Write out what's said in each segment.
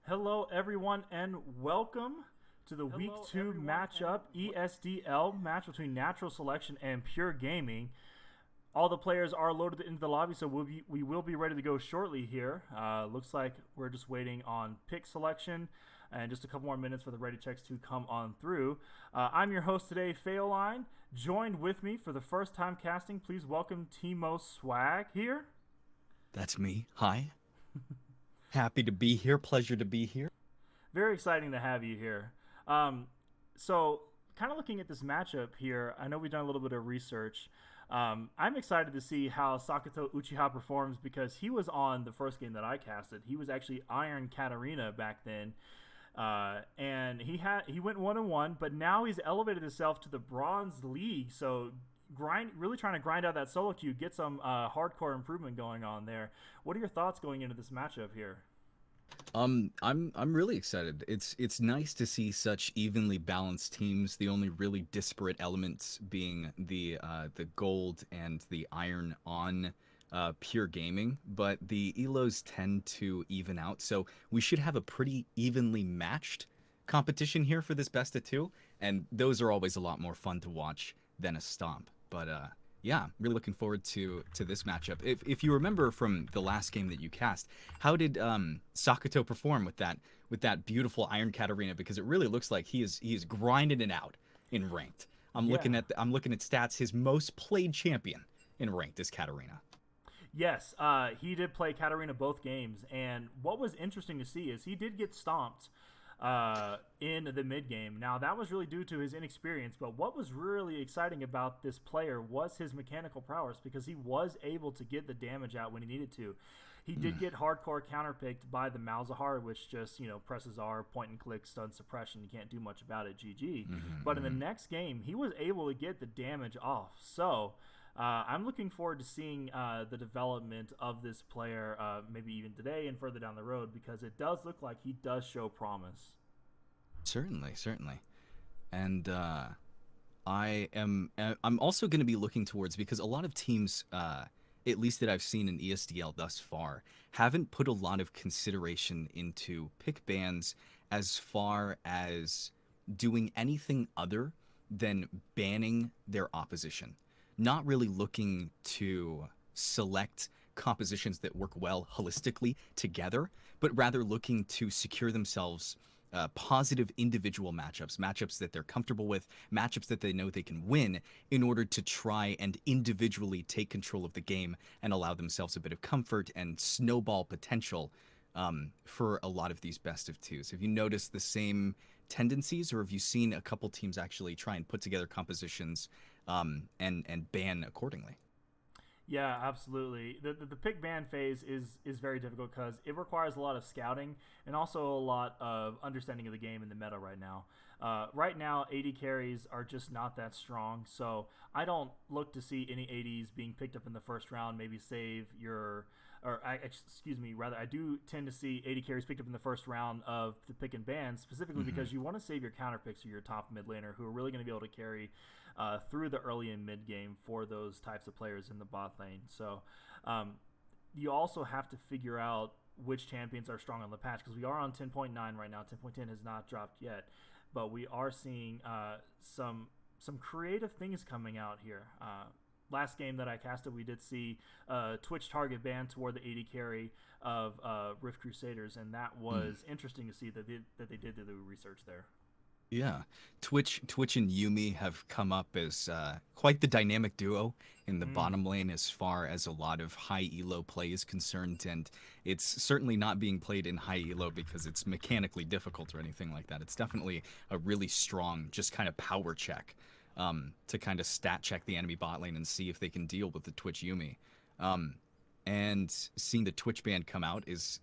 Hello, everyone, and welcome to the Week 2 matchup, ESDL match between Natural Selection and Pure Gaming. All the players are loaded into the lobby, so we will be ready to go shortly here. Looks like we're just waiting on pick selection and just a couple more minutes for the ready checks to come on through. I'm your host today, Faoline. Joined with me for the first time casting, please welcome Timo Swag here. That's me. Hi. Happy to be here. Pleasure to be here. Very exciting to have you here. So, kind of looking at this matchup here, I know we've done a little bit of research. I'm excited to see how Sakato Uchiha performs because he was on the first game that I casted. He was actually Iron Katarina back then. And he went 1-1, but now he's elevated himself to the Bronze League. So really trying to grind out that solo queue, get some hardcore improvement going on there. What are your thoughts going into this matchup here? I'm really excited. It's nice to see such evenly balanced teams. The only really disparate elements being the gold and the iron on pure gaming, but the elos tend to even out. So we should have a pretty evenly matched competition here for this best of two, and those are always a lot more fun to watch than a stomp. But yeah, really looking forward to this matchup. If you remember from the last game that you cast, how did Sakato perform with that beautiful Iron Katarina? Because it really looks like he is grinding it out in ranked. I'm looking Yeah. at stats. His most played champion in ranked is Katarina. Yes, he did play Katarina both games, and what was interesting to see is he did get stomped in the mid game. Now that was really due to his inexperience, but what was really exciting about this player was his mechanical prowess because he was able to get the damage out when he needed to. He did get hardcore counterpicked by the Malzahar, which just presses R, point and click, stun suppression. You can't do much about it. GG. But in the next game, he was able to get the damage off. So. I'm looking forward to seeing the development of this player, maybe even today and further down the road, because it does look like he does show promise. Certainly, certainly. And I'm also going to be looking towards, because a lot of teams, at least that I've seen in ESDL thus far, haven't put a lot of consideration into pick bans as far as doing anything other than banning their opposition. Not really looking to select compositions that work well holistically together, but rather looking to secure themselves positive individual matchups that they're comfortable with, matchups that they know they can win in order to try and individually take control of the game and allow themselves a bit of comfort and snowball potential for a lot of these best of twos. Have you noticed the same tendencies, or have you seen a couple teams actually try and put together compositions and ban accordingly? Yeah, absolutely. The pick ban phase is very difficult because it requires a lot of scouting and also a lot of understanding of the game in the meta right now. Right now, AD carries are just not that strong, so I don't look to see any ADs being picked up in the first round. Maybe save your, excuse me, rather I do tend to see AD carries picked up in the first round of the pick and ban specifically because you want to save your counter picks or your top mid laner who are really going to be able to carry through the early and mid game for those types of players in the bot lane. So you also have to figure out which champions are strong on the patch because we are on 10.9 right now. 10.10 has not dropped yet, but we are seeing some creative things coming out here. Last game that I casted, we did see Twitch target ban toward the AD carry of Rift Crusaders, and that was interesting to see that they did the research there. Yeah, Twitch and Yumi have come up as quite the dynamic duo in the bottom lane as far as a lot of high elo play is concerned, and it's certainly not being played in high elo because it's mechanically difficult or anything like that. It's definitely a really strong, just kind of power check to kind of stat check the enemy bot lane and see if they can deal with the Twitch Yumi. And seeing the Twitch ban come out is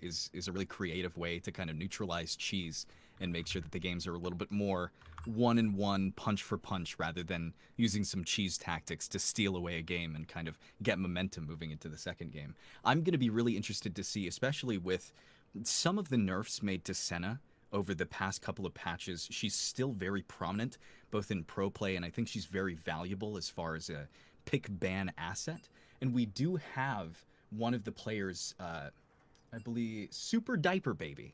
a really creative way to kind of neutralize cheese and make sure that the games are a little bit more one-and-one, punch for punch, rather than using some cheese tactics to steal away a game and kind of get momentum moving into the second game. I'm going to be really interested to see, especially with some of the nerfs made to Senna over the past couple of patches. She's still very prominent, both in pro play, and I think she's very valuable as far as a pick ban asset. And we do have one of the players, I believe, Super Diaper Baby,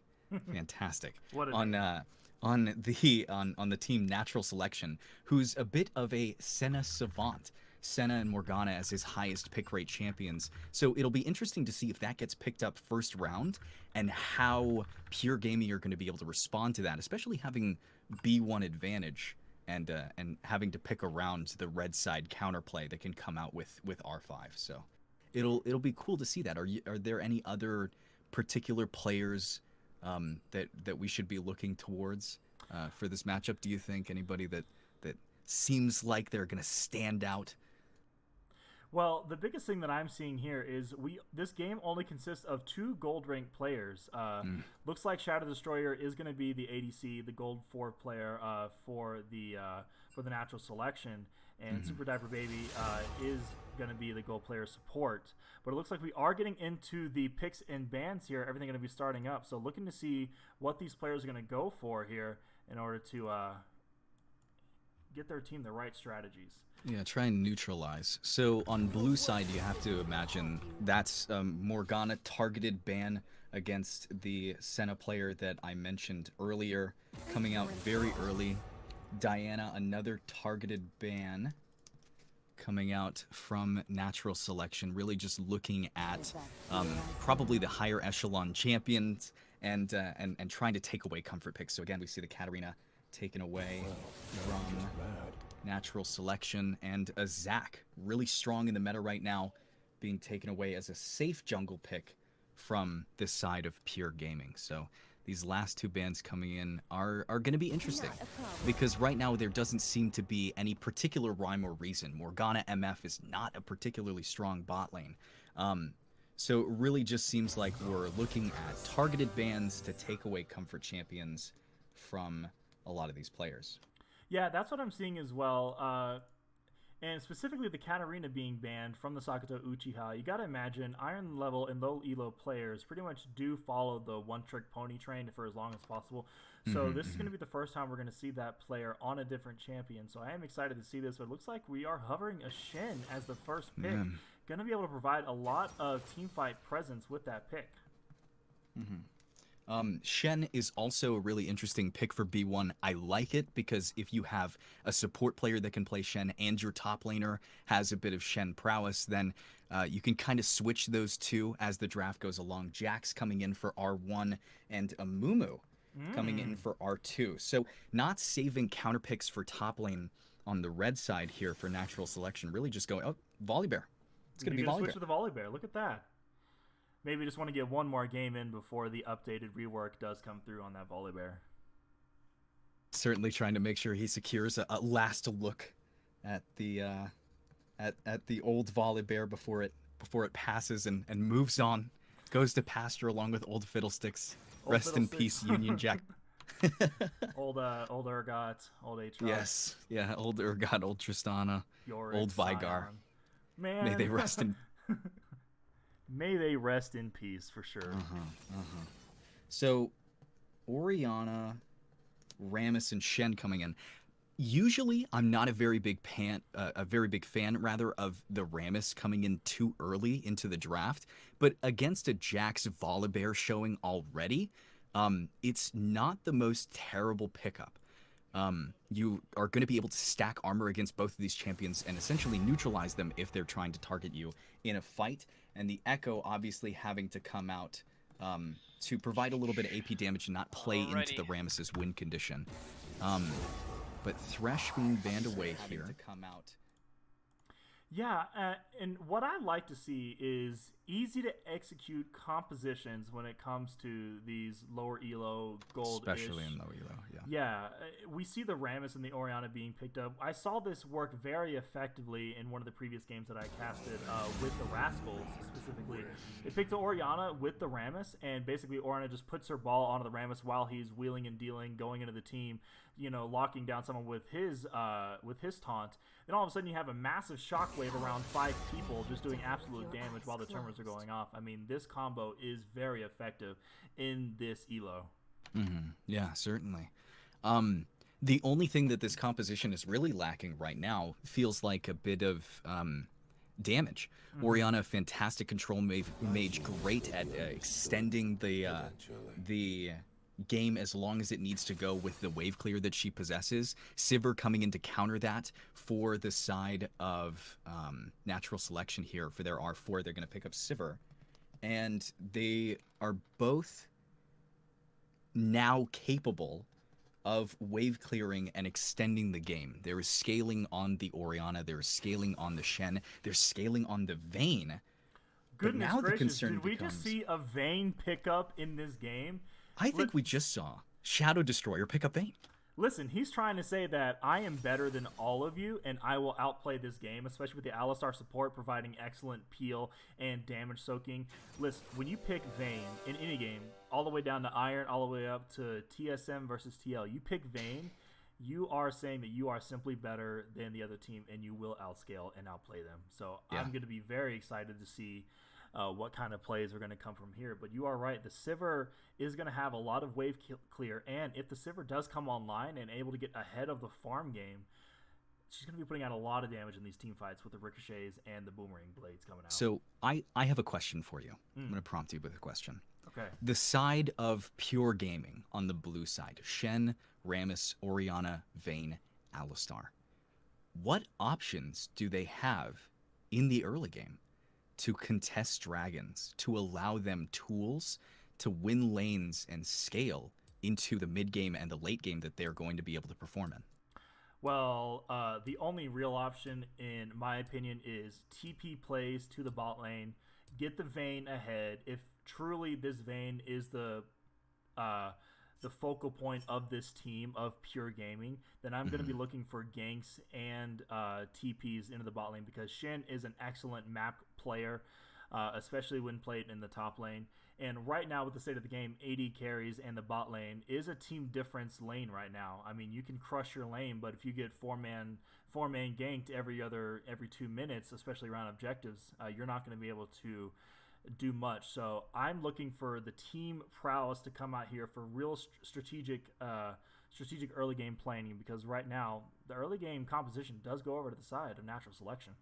Fantastic. What a On name. on the team Natural Selection, who's a bit of a Senna savant. Senna and Morgana as his highest pick rate champions. So it'll be interesting to see if that gets picked up first round and how Pure Gaming are going to be able to respond to that, especially having B1 advantage and having to pick around the red side counterplay that can come out with R5. So it'll be cool to see that. Are there any other particular players that we should be looking towards for this matchup? Do you think anybody that seems like they're going to stand out? Well, the biggest thing that I'm seeing here is this game only consists of 2 gold ranked players. Looks like Shadow Destroyer is going to be the ADC, the gold 4 player for the Natural Selection, and Super Diaper Baby is going to be the gold player support. But it looks like we are getting into the picks and bans here. Everything going to be starting up. So looking to see what these players are going to go for here in order to get their team the right strategies. Yeah, try and neutralize. So on blue side, you have to imagine that's Morgana targeted ban against the Senna player that I mentioned earlier, coming out very early. Diana, another targeted ban coming out from Natural Selection, really just looking at probably the higher echelon champions and trying to take away comfort picks. So again, we see the Katarina taken away from Natural Selection, and a Zac, really strong in the meta right now, being taken away as a safe jungle pick from this side of Pure Gaming. So these last 2 bans coming in are going to be interesting, because right now there doesn't seem to be any particular rhyme or reason. Morgana MF is not a particularly strong bot lane. So it really just seems like we're looking at targeted bans to take away comfort champions from a lot of these players. Yeah, that's what I'm seeing as well. And specifically the Katarina being banned from the Sakuto Uchiha. You gotta imagine iron level and low elo players pretty much do follow the one-trick pony train for as long as possible. So this is going to be the first time we're going to see that player on a different champion. So I am excited to see this. But it looks like we are hovering a Shen as the first pick. Going to be able to provide a lot of teamfight presence with that pick. Shen is also a really interesting pick for B1. I like it because if you have a support player that can play Shen and your top laner has a bit of Shen prowess, then you can kind of switch those two as the draft goes along. Jax coming in for R1 and Amumu coming in for R2. So not saving counter picks for top lane on the red side here for Natural Selection. Really just going, oh, Volibear. It's going to be Volibear. Switch to the Volibear. Look at that. Maybe just want to get one more game in before the updated rework does come through on that Volibear. Certainly trying to make sure he secures a last look at the old Volibear before it passes and moves on, goes to pasture along with old Fiddlesticks. Rest in peace, Union Jack. old Urgot, old Aatrox. Yes, yeah, old Urgot, old Tristana, Yorick, old Vigar. Sion. Man, may they rest in. May they rest in peace for sure. So, Orianna, Rammus, and Shen coming in. Usually, I'm not a very big fan rather of the Rammus coming in too early into the draft. But against a Jax Volibear showing already, it's not the most terrible pickup. You are going to be able to stack armor against both of these champions and essentially neutralize them if they're trying to target you in a fight. And the Echo obviously having to come out to provide a little bit of AP damage and not play into the Rammus's win condition. But Thresh being banned away here. To come out. Yeah, and what I like to see is easy to execute compositions when it comes to these lower elo gold, especially in low elo. Yeah, we see the Rammus and the Orianna being picked up. I saw this work very effectively in one of the previous games that I casted with the Rascals specifically. They picked the Orianna with the Rammus, and basically Orianna just puts her ball onto the Rammus while he's wheeling and dealing, going into the team, locking down someone with his taunt. Then all of a sudden you have a massive shockwave around 5 people just doing absolute damage while the terminals are going off. I mean, this combo is very effective in this elo. Yeah, certainly. The only thing that this composition is really lacking right now feels like a bit of damage. Orianna, fantastic control mage, great at extending the game as long as it needs to go with the wave clear that she possesses. Sivir coming in to counter that for the side of natural selection here for their R4. They're going to pick up Sivir. And they are both now capable of wave clearing and extending the game. There is scaling on the Orianna. There is scaling on the Shen. There's scaling on the Vayne. But Goodness now the gracious, concern did we becomes, just see a Vayne pickup in this game? I think we just saw Shadow Destroyer pick up Vayne. Listen, he's trying to say that I am better than all of you, and I will outplay this game, especially with the Alistar support providing excellent peel and damage soaking. Listen, when you pick Vayne in any game, all the way down to Iron, all the way up to TSM versus TL, you pick Vayne, you are saying that you are simply better than the other team, and you will outscale and outplay them. So yeah. I'm going to be very excited to see what kind of plays are going to come from here. But you are right. The Sivir is going to have a lot of wave clear. And if the Sivir does come online and able to get ahead of the farm game, she's going to be putting out a lot of damage in these team fights with the ricochets and the boomerang blades coming out. So I have a question for you. I'm going to prompt you with a question. Okay. The side of pure gaming on the blue side, Shen, Rammus, Orianna, Vayne, Alistar. What options do they have in the early game to contest dragons, to allow them tools to win lanes and scale into the mid game and the late game that they're going to be able to perform in? Well, the only real option, in my opinion, is TP plays to the bot lane, get the Vayne ahead. If truly this Vayne is the focal point of this team of pure gaming, then I'm going to be looking for ganks and TPs into the bot lane, because Shen is an excellent map player, especially when played in the top lane. And right now, with the state of the game, AD carries and the bot lane is a team difference lane right now. I mean, you can crush your lane, but if you get four-man ganked every 2 minutes, especially around objectives, you're not going to be able to do much. So I'm looking for the team prowess to come out here for real strategic early game planning, because right now the early game composition does go over to the side of natural selection.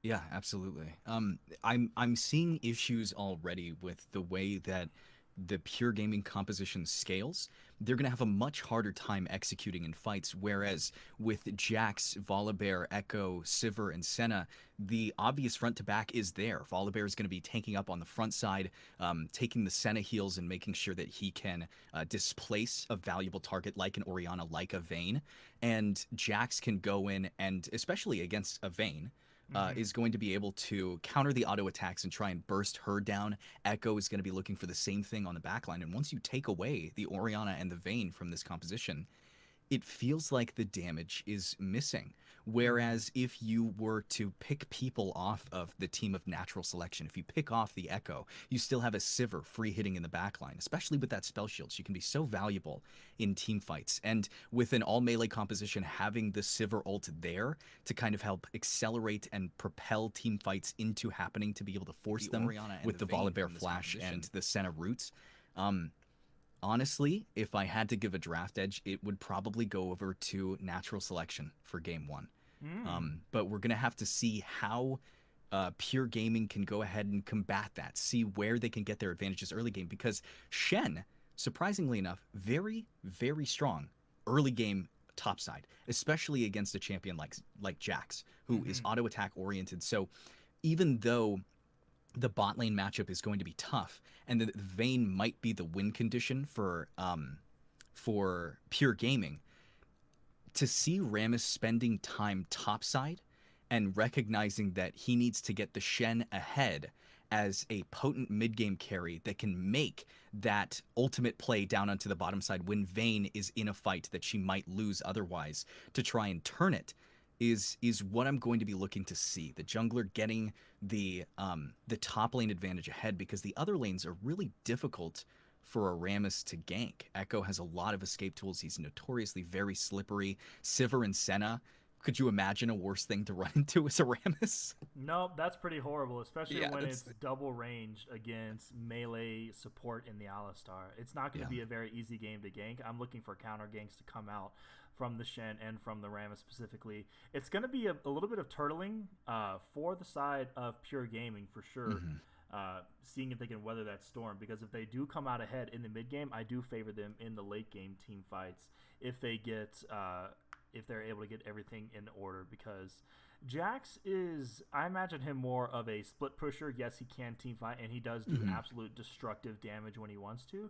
Yeah, absolutely. I'm seeing issues already with the way that the pure gaming composition scales. They're going to have a much harder time executing in fights, whereas with Jax, Volibear, Echo, Sivir, and Senna, the obvious front to back is there. Volibear is going to be tanking up on the front side, taking the Senna heals and making sure that he can displace a valuable target like an Orianna, like a Vayne. And Jax can go in and, especially against a Vayne, is going to be able to counter the auto attacks and try and burst her down. Echo is going to be looking for the same thing on the backline. And once you take away the Orianna and the Vayne from this composition, it feels like the damage is missing. Whereas if you were to pick people off of the team of natural selection, if you pick off the Echo, you still have a Sivir free hitting in the backline, especially with that spell shield. She can be so valuable in team fights. And with an all melee composition, having the Sivir ult there to kind of help accelerate and propel team fights into happening, to be able to force them with the Volibear flash and the Senna roots. Honestly, if I had to give a draft edge, it would probably go over to natural selection for game one. But we're going to have to see how pure gaming can go ahead and combat that, see where they can get their advantages early game, because Shen, surprisingly enough, very, very strong early game topside, especially against a champion like Jax, who is auto attack oriented. So even though the bot lane matchup is going to be tough, and the Vayne might be the win condition for pure gaming, to see Rammus spending time topside and recognizing that he needs to get the Shen ahead as a potent mid-game carry that can make that ultimate play down onto the bottom side when Vayne is in a fight that she might lose otherwise, to try and turn it, is what I'm going to be looking to see. The jungler getting the top lane advantage ahead, because the other lanes are really difficult for a Rammus to gank. Echo has a lot of escape tools. He's notoriously very slippery. Sivir and Senna, could you imagine a worse thing to run into as a Rammus? No, that's pretty horrible, especially when it's double ranged against melee support in the Alistar. It's not going to be a very easy game to gank. I'm looking for counter ganks to come out from the Shen and from the Rammus specifically. It's going to be a little bit of turtling for the side of pure gaming for sure. seeing if they can weather that storm. Because if they do come out ahead in the mid game, I do favor them in the late game team fights if they get if they're able to get everything in order. Because Jax is, I imagine him more of a split pusher. Yes, he can team fight, and he does do absolute destructive damage when he wants to.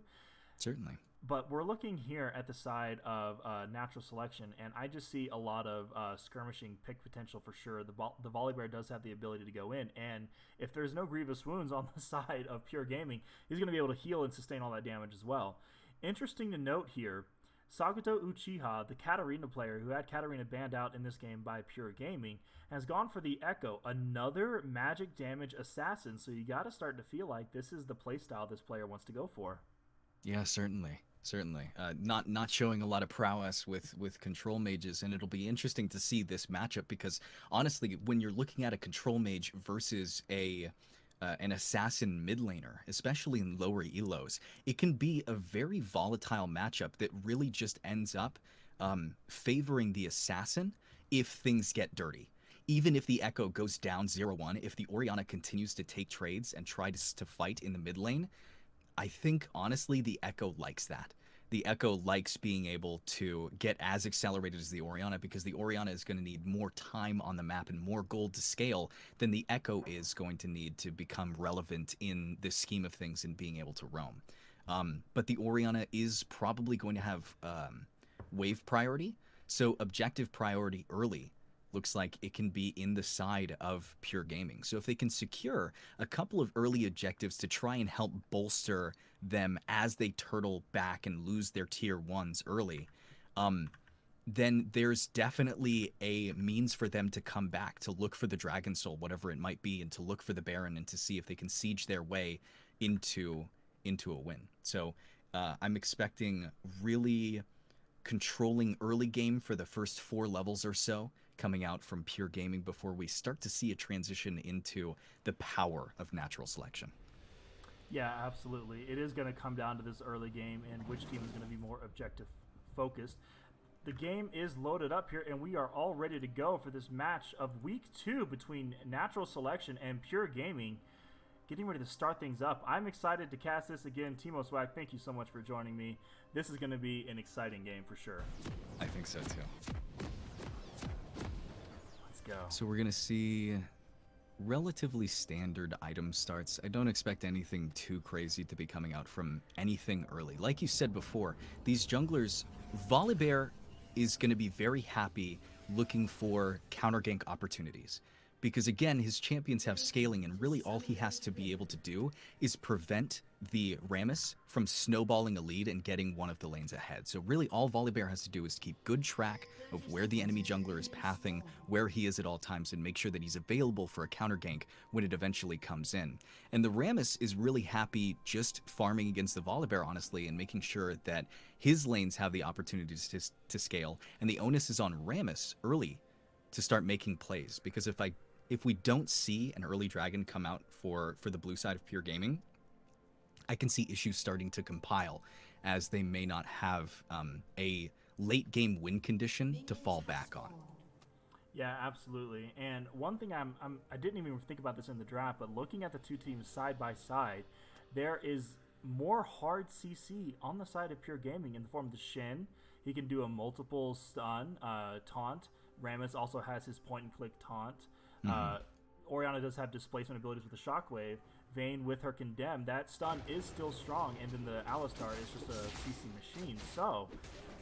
Certainly. But we're looking here at the side of natural selection, and I just see a lot of skirmishing pick potential for sure. The Volibear does have the ability to go in, and if there's no grievous wounds on the side of Pure Gaming, he's going to be able to heal and sustain all that damage as well. Interesting to note here, Sakuto Uchiha, the Katarina player who had Katarina banned out in this game by Pure Gaming, has gone for the Echo, another magic damage assassin, so you got to start to feel like this is the playstyle this player wants to go for. Yeah, certainly. Certainly. Not showing a lot of prowess with control mages, and it'll be interesting to see this matchup because honestly, when you're looking at a control mage versus an assassin mid laner, especially in lower elos, it can be a very volatile matchup that really just ends up favoring the assassin if things get dirty. Even if the Echo goes down 0-1, if the Orianna continues to take trades and tries to fight in the mid lane, I think, honestly, the Echo likes that. The Echo likes being able to get as accelerated as the Orianna because the Orianna is going to need more time on the map and more gold to scale than the Echo is going to need to become relevant in the scheme of things and being able to roam. But the Orianna is probably going to have wave priority, so objective priority early looks like it can be in the side of Pure Gaming. So if they can secure a couple of early objectives to try and help bolster them as they turtle back and lose their tier 1s early, then there's definitely a means for them to come back, to look for the Dragon Soul, whatever it might be, and to look for the Baron and to see if they can siege their way into a win. So I'm expecting really controlling early game for the first 4 levels or so coming out from Pure Gaming before we start to see a transition into the power of natural selection. Yeah, absolutely. It is going to come down to this early game and which team is going to be more objective focused. The game is loaded up here, and we are all ready to go for this match of Week 2 between Natural Selection and Pure Gaming. Getting ready to start things up. I'm excited to cast this again. Timo Swag, thank you so much for joining me. This is going to be an exciting game for sure. I think so too. Let's go. So we're going to see relatively standard item starts. I don't expect anything too crazy to be coming out from anything early. Like you said before, these junglers, Volibear is going to be very happy looking for counter gank opportunities. Because again, his champions have scaling, and really all he has to be able to do is prevent the Rammus from snowballing a lead and getting one of the lanes ahead. So really all Volibear has to do is keep good track of where the enemy jungler is pathing, where he is at all times, and make sure that he's available for a counter gank when it eventually comes in. And the Rammus is really happy just farming against the Volibear, honestly, and making sure that his lanes have the opportunities to scale, and the onus is on Rammus early to start making plays. Because if we don't see an early dragon come out for the blue side of Pure Gaming, I can see issues starting to compile as they may not have a late game win condition to fall back on. Yeah, absolutely. And one thing I didn't even think about this in the draft, but looking at the two teams side by side, there is more hard CC on the side of Pure Gaming in the form of the Shin. He can do a multiple stun taunt. Rammus also has his point and click taunt. Orianna does have displacement abilities with the Shockwave. Vayne with her Condemn. That stun is still strong, and then the Alistar is just a CC machine. So,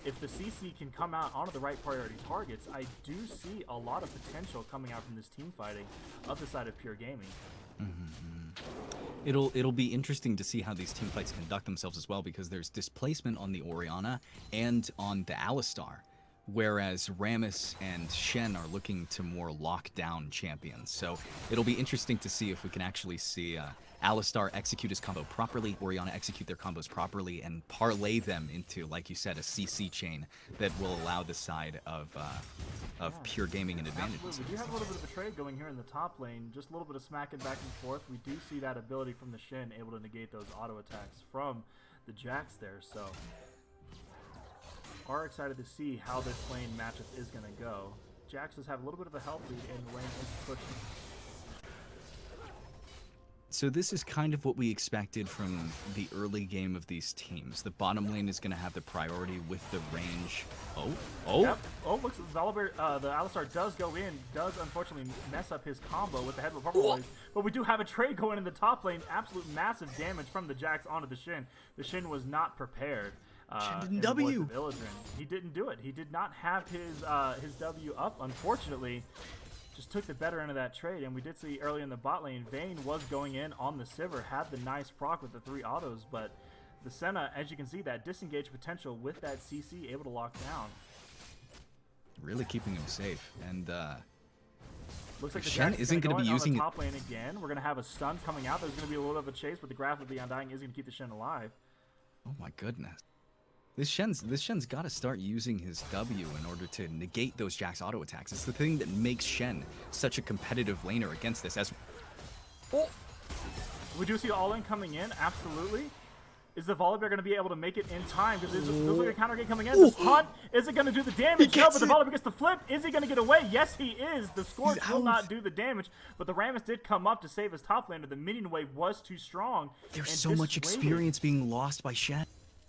if the CC can come out onto the right priority targets, I do see a lot of potential coming out from this team fighting of the side of Pure Gaming. It'll be interesting to see how these team fights conduct themselves as well, because there's displacement on the Orianna and on the Alistar, whereas Rammus and Shen are looking to more lockdown champions. So it'll be interesting to see if we can actually see Alistar execute his combo properly, Orianna execute their combos properly, and parlay them into, like you said, a CC chain that will allow the side of Pure Gaming an advantage. Absolutely. We do have a little bit of a trade going here in the top lane, just a little bit of smacking back and forth. We do see that ability from the Shen able to negate those auto attacks from the Jax there, so are excited to see how this lane matchup is going to go. Jax does have a little bit of a health lead, and the lane is pushing. So this is kind of what we expected from the early game of these teams. The bottom lane is going to have the priority with the range. Oh. Yep. Oh, looks like the Alistar does go in, does unfortunately mess up his combo with the head of purple blaze. But we do have a trade going in the top lane. Absolute massive damage from the Jax onto the Shin. The Shin was not prepared. Shin didn't W. He didn't do it. He did not have his W up, unfortunately. Just took the better end of that trade, and we did see early in the bot lane, Vayne was going in on the Sivir, had the nice proc with the 3 autos, but the Senna, as you can see, that disengage potential with that CC able to lock down. Really keeping him safe, and looks like the Shen isn't going to be using the top lane again. We're going to have a stun coming out. There's going to be a little bit of a chase, but the Graph of the Undying is going to keep the Shen alive. Oh my goodness. This Shen's got to start using his W in order to negate those Jax auto attacks. It's the thing that makes Shen such a competitive laner against this. We do see all-in coming in, absolutely. Is the Volibear going to be able to make it in time? Because there's like a counter game coming in. The hunt, is it going to do the damage? No, but the Volibear gets the flip. Is he going to get away? Yes, he is. The Scorch will not do the damage, but the Rammus did come up to save his top laner. The minion wave was too strong. There's so much experience being lost by Shen.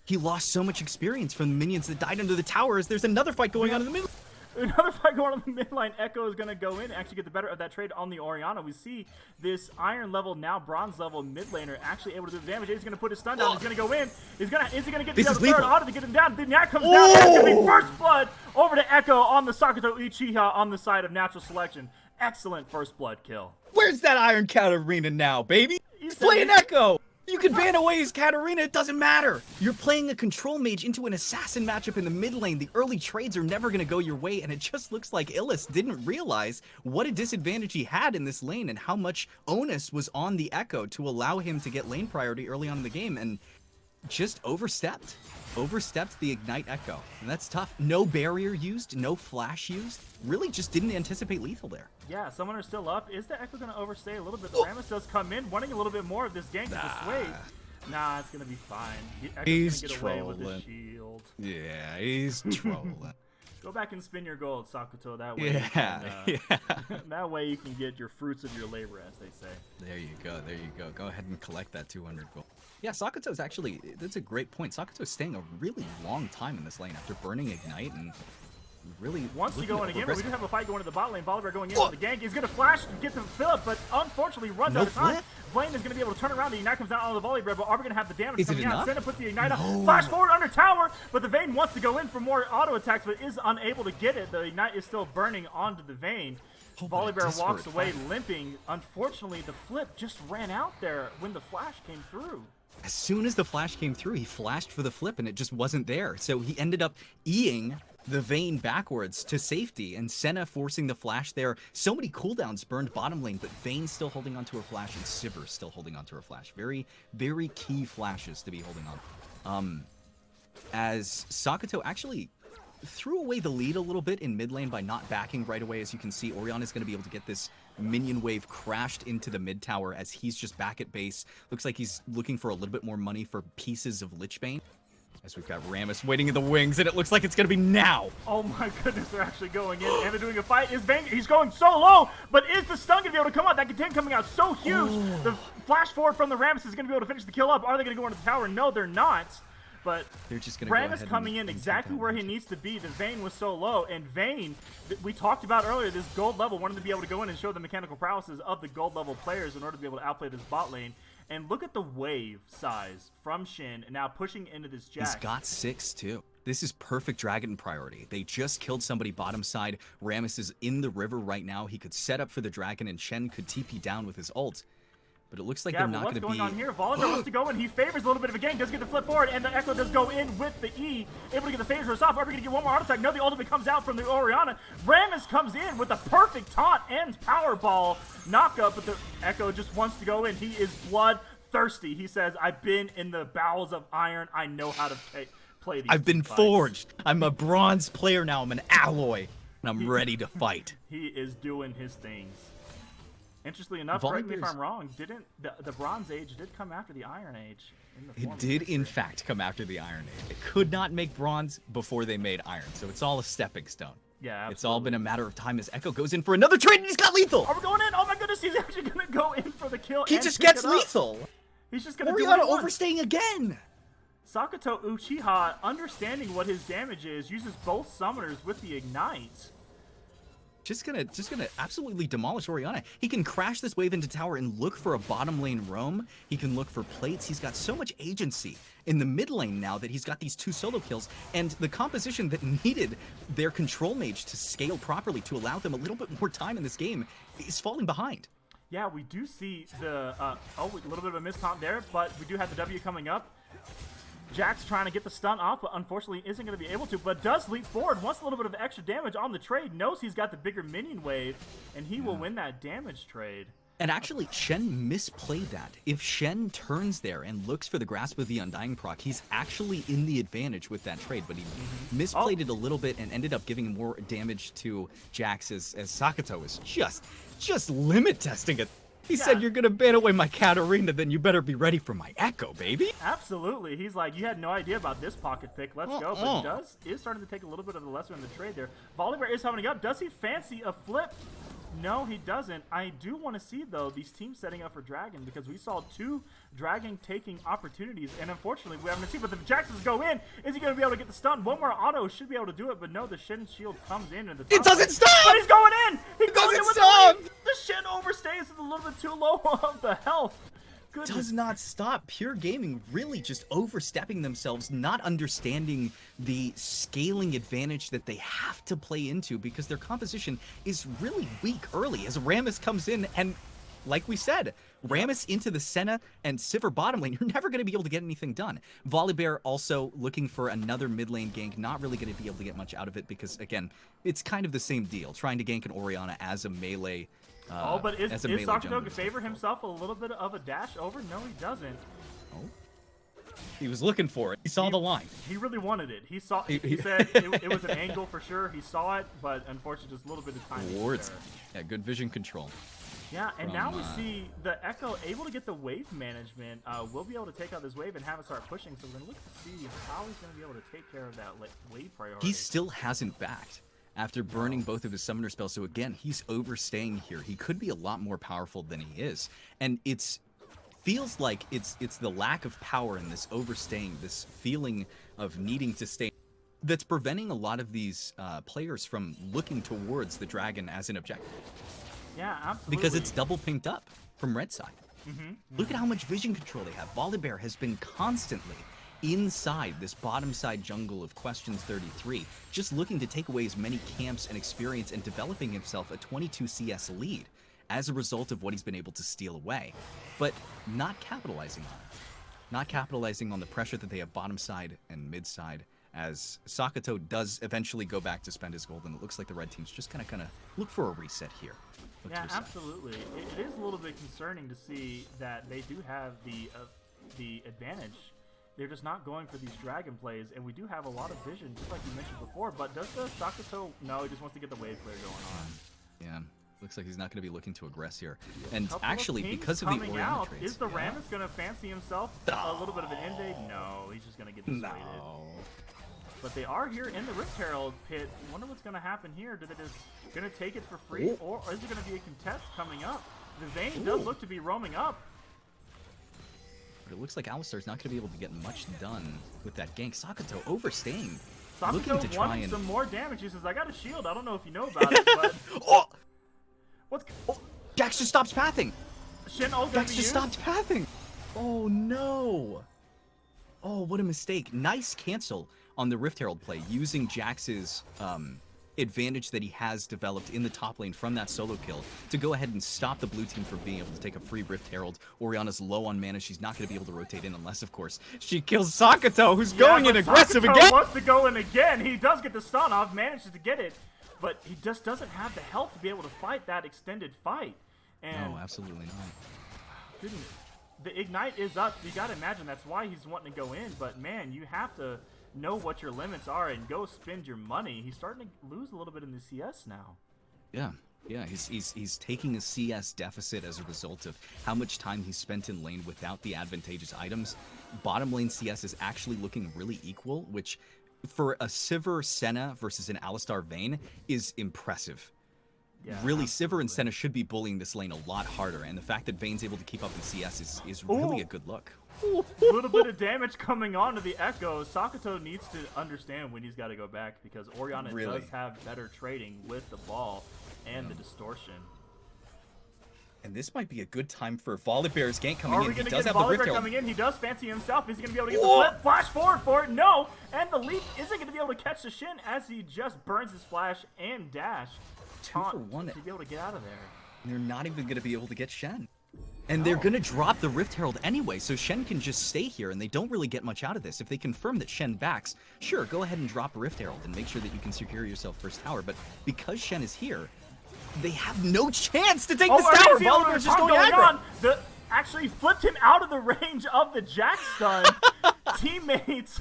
He lost so much experience from the minions that died under the towers. There's another fight going on in the middle. Another fight going on in the mid lane. Echo is going to go in and actually get the better of that trade on the Orianna. We see this iron level, now bronze level mid laner actually able to do the damage. He's going to put his stun down. He's going to go in. Is he going to get the third auto to get him down? The Nat comes down. That's going to be first blood over to Echo on the Sakuto Uchiha on the side of natural selection. Excellent first blood kill. Where's that Iron Katarina now, baby? He's playing Echo. You can ban away his Katarina, it doesn't matter. You're playing a control mage into an assassin matchup in the mid lane. The early trades are never going to go your way, and it just looks like Illis didn't realize what a disadvantage he had in this lane and how much onus was on the Echo to allow him to get lane priority early on in the game, and just overstepped the Ignite Echo. And that's tough. No barrier used, no flash used. Really just didn't anticipate lethal there. Yeah, Summoner's still up. Is the Echo going to overstay a little bit? The Rammus does come in, wanting a little bit more of this gank to persuade. Nah, it's going to be fine. He's gonna get trolling. away with the shield. Yeah, he's trolling. Go back and spin your gold, Sakuto. That way, that way you can get your fruits of your labor, as they say. There you go. There you go. Go ahead and collect that 200 gold. Yeah, Sakuto's actually, that's a great point. Sakuto's staying a really long time in this lane after burning Ignite and really wants to go in again, but we do have a fight going to the bot lane. Volibear going in for the gank. He's going to flash to get the fill up, but unfortunately runs out of time. Vayne is going to be able to turn around. The Ignite comes down on the Volibear, but are we going to have the damage coming out? Senna puts the Ignite up. Flash forward under tower, but the Vayne wants to go in for more auto attacks, but is unable to get it. The Ignite is still burning onto the Vayne. Volibear walks away limping. Unfortunately, the flip just ran out there when the flash came through. As soon as the flash came through, he flashed for the flip and it just wasn't there. So he ended up Eing the Vayne backwards to safety, and Senna forcing the flash there. So many cooldowns burned bottom lane, but Vayne still holding onto her flash and Sivir still holding onto her flash. Very, very key flashes to be holding on. As Sakuto actually threw away the lead a little bit in mid lane by not backing right away. As you can see, Orianna's going to be able to get this minion wave crashed into the mid tower as he's just back at base. Looks like he's looking for a little bit more money for pieces of Lichbane. As we've got Rammus waiting in the wings, and it looks like it's going to be now. Oh my goodness, they're actually going in, and they're doing a fight. Is Vayne, he's going so low, but is the stun going to be able to come out? That contain coming out so huge. The flash forward from the Rammus is going to be able to finish the kill up. Are they going to go into the tower? No, they're not. But they're just going to Rammus coming in exactly where he needs to be. The Vayne was so low, and Vayne, we talked about earlier, this gold level, wanted to be able to go in and show the mechanical prowesses of the gold level players in order to be able to outplay this bot lane. And look at the wave size from Shin, and now pushing into this Jax. He's got 6 too. This is perfect dragon priority. They just killed somebody bottom side. Rammus is in the river right now. He could set up for the dragon, and Shen could TP down with his ult. But it looks like they're not going to be... what's going on here? Volibear wants to go in. He favors a little bit of a gank. Does get the flip forward, and the Echo does go in with the E. Able to get the phasers off. Are we going to get one more auto attack? No, the ultimate comes out from the Orianna. Rammus comes in with a perfect taunt and powerball knockup, but the Echo just wants to go in. He is bloodthirsty. He says, I've been in the bowels of iron. I know how to play these I've been forged. I'm a bronze player now. I'm an alloy, and I'm ready to fight. He is doing his things. Interestingly enough, correct me if I'm wrong, didn't the Bronze Age did come after the Iron Age? It did, in fact, come after the Iron Age. It could not make bronze before they made iron, so it's all a stepping stone. Yeah, absolutely. It's all been a matter of time as Echo goes in for another trade, and he's got lethal! Are we going in? Oh my goodness, he's actually going to go in for the kill. He and just pick gets it up. lethal! He's just going to do what he wants. overstaying again! Sakato Uchiha, understanding what his damage is, uses both summoners with the Ignite. Just gonna absolutely demolish Orianna. He can crash this wave into tower and look for a bottom lane roam. He can look for plates. He's got so much agency in the mid lane now that he's got these 2 solo kills, and the composition that needed their control mage to scale properly to allow them a little bit more time in this game is falling behind. Yeah, we do see the, a little bit of a mistaunt there, but we do have the W coming up. Jack's trying to get the stun off, but unfortunately isn't going to be able to, but does leap forward, wants a little bit of extra damage on the trade, knows he's got the bigger minion wave, and he will win that damage trade. And actually, Shen misplayed that. If Shen turns there and looks for the Grasp of the Undying proc, he's actually in the advantage with that trade, but he misplayed it a little bit and ended up giving more damage to Jax as Sakato is just limit testing it. He said, you're going to ban away my Katarina, then you better be ready for my Echo, baby. Absolutely. He's like, you had no idea about this pocket pick. Let's go. But he is starting to take a little bit of the lesser in the trade there. Volibear is coming up. Does he fancy a flip? No, he doesn't. I do want to see, though, these teams setting up for Dragon, because we saw 2 Dragon taking opportunities, and unfortunately, we haven't seen. But the Jacksons go in. Is he going to be able to get the stun? One more auto should be able to do it, but no, the Shen shield comes in. And it doesn't stop! But he's going in! He goes in with stop! the Shen overstays with a little bit too low of the health. Goodness. Does not stop. Pure Gaming really just overstepping themselves, not understanding the scaling advantage that they have to play into because their composition is really weak early as Rammus comes in and, like we said, Rammus into the Senna and Sivir bottom lane, you're never going to be able to get anything done. Volibear also looking for another mid lane gank, not really going to be able to get much out of it because, again, it's kind of the same deal, trying to gank an Orianna as a melee but is Sakato going to favor himself a little bit of a dash over? No, he doesn't. Oh. He was looking for it. He saw the line. He really wanted it. He saw. He said it was an angle for sure. He saw it, but unfortunately, just a little bit of time. Wards. Yeah, good vision control. Yeah, and now we see the Echo able to get the wave management. We'll be able to take out this wave and have it start pushing. So we're going to look to see how he's going to be able to take care of that wave priority. He still hasn't backed after burning both of his summoner spells. So again, he's overstaying here. He could be a lot more powerful than he is. And feels like it's the lack of power and this overstaying, this feeling of needing to stay, that's preventing a lot of these players from looking towards the dragon as an objective. Yeah, absolutely. Because it's double pinked up from red side. Look at how much vision control they have. Volibear has been constantly inside this bottom side jungle of Questions 33, just looking to take away as many camps and experience and developing himself a 22 CS lead as a result of what he's been able to steal away, but not capitalizing on it. Not capitalizing on the pressure that they have bottom side and mid side, as Sakato does eventually go back to spend his gold, and it looks like the red team's just gonna look for a reset here. Yeah, absolutely. It is a little bit concerning to see that they do have the advantage. They're just not going for these dragon plays, and we do have a lot of vision, just like you mentioned before. But does the Sakato? No, he just wants to get the wave clear going on. Yeah, looks like he's not going to be looking to aggress here. And actually, because of the Orianna trades, is the Rammus going to fancy himself a little bit of an invade? No, he's just going to get dissuaded. No. But they are here in the Rift Herald pit. Wonder what's going to happen here. Do they just going to take it for free, or is it going to be a contest coming up? The Vayne does look to be roaming up. But it looks like Alistar's not going to be able to get much done with that gank. Sakato overstaying. Sakato wanting some more damage. He says, I got a shield. I don't know if you know about it, but... Jax just stops pathing! Jax just stopped pathing! Oh, no! Oh, what a mistake. Nice cancel on the Rift Herald play, using Jax's advantage that he has developed in the top lane from that solo kill to go ahead and stop the blue team from being able to take a free Rift Herald. Orianna's low on mana. She's not going to be able to rotate in unless, of course, she kills Sakato, who's going in aggressive Sakato again. Wants to go in again. He does get the stun off, manages to get it, but he just doesn't have the health to be able to fight that extended fight. And no, absolutely not. The Ignite is up. So you got to imagine that's why he's wanting to go in, but man, you have to know what your limits are and go spend your money. He's starting to lose a little bit in the CS now. Yeah, he's taking a CS deficit as a result of how much time he's spent in lane without the advantageous items. Bottom lane CS is actually looking really equal, which for a Sivir Senna versus an Alistar Vayne is impressive. Yeah, really, absolutely. Sivir and Senna should be bullying this lane a lot harder, and the fact that Vayne's able to keep up in CS is really a good look. A little bit of damage coming on to the Echo. Sakato needs to understand when he's got to go back because Orianna does have better trading with the ball and the distortion. And this might be a good time for Volibear's gank coming in. He does get have the Rift Volibear Herald. coming in. He does fancy himself. Is he going to be able to get the flip? Flash forward for it. No. And the leap isn't going to be able to catch the Shin as he just burns his flash and dash. 2 for 1. To be able to get out of there. They're not even going to be able to get Shen. And they're going to drop the Rift Herald anyway, so Shen can just stay here, and they don't really get much out of this. If they confirm that Shen backs, sure, go ahead and drop a Rift Herald and make sure that you can secure yourself first tower. But because Shen is here, they have no chance to take this tower. Volibear's just going aggro. Actually flipped him out of the range of the Jack stun. Teammates,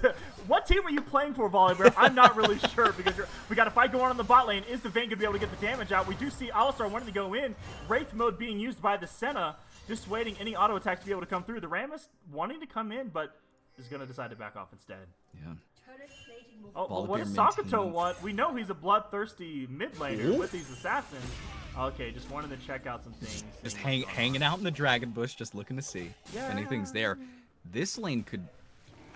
what team are you playing for, Volibear? I'm not really sure because we got a fight going on in the bot lane. Is the Vayne going to be able to get the damage out? We do see Alistar wanting to go in. Wraith mode being used by the Senna, just waiting any auto attacks to be able to come through. The Rammus wanting to come in, but is going to decide to back off instead. Yeah. Oh, well, what does Sakato want? We know he's a bloodthirsty mid laner with these assassins. Okay, just wanted to check out some things. Just hanging out in the dragon bush, just looking to see if anything's there. This lane could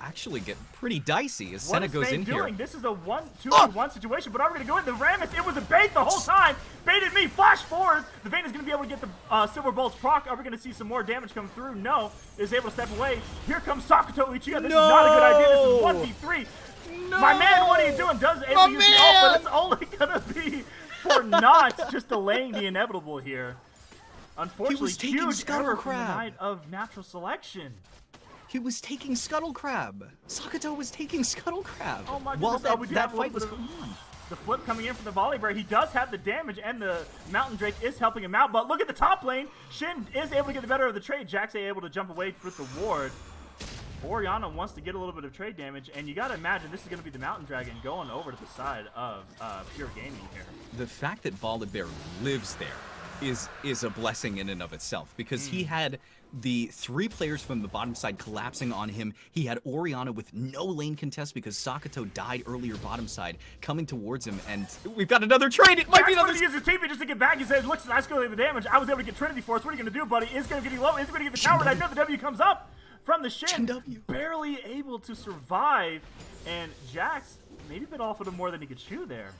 actually get pretty dicey as Senna goes in here. This is a 1-2-1 situation, but are we going to go in? The Rammus, it was a bait the whole time. Baited me, flash forward. The Vayne is going to be able to get the Silver Bolt's proc. Are we going to see some more damage come through? No. Is able to step away. Here comes Sakato Uchiha. This is not a good idea. This is 1v3. No. My man, what are you doing? Does able to use the ult, but it's only going to be for not just delaying the inevitable here. Unfortunately, huge error from the Knight of Natural Selection. He was taking Scuttle Crab. Sakato was taking Scuttle Crab. Oh my goodness. While that fight was going on. The flip coming in from the Volibear. He does have the damage, and the Mountain Drake is helping him out. But look at the top lane. Shin is able to get the better of the trade. Jack's able to jump away with the ward. Orianna wants to get a little bit of trade damage, and you got to imagine this is going to be the Mountain Dragon going over to the side of Pure Gaming here. The fact that Volibear lives there is a blessing in and of itself, because he had the 3 players from the bottom side collapsing on him. He had Orianna with no lane contest because Sakato died earlier bottom side coming towards him, and we've got another trade. It might be another. He uses TP just to get back. He says, "Looks, I escalated the damage. I was able to get Trinity Force. What are you going to do, buddy? Is going to get you low. Is going to get the tower. And I know the W comes up from the Shin. Barely able to survive, and Jax maybe bit off of him more than he could chew there."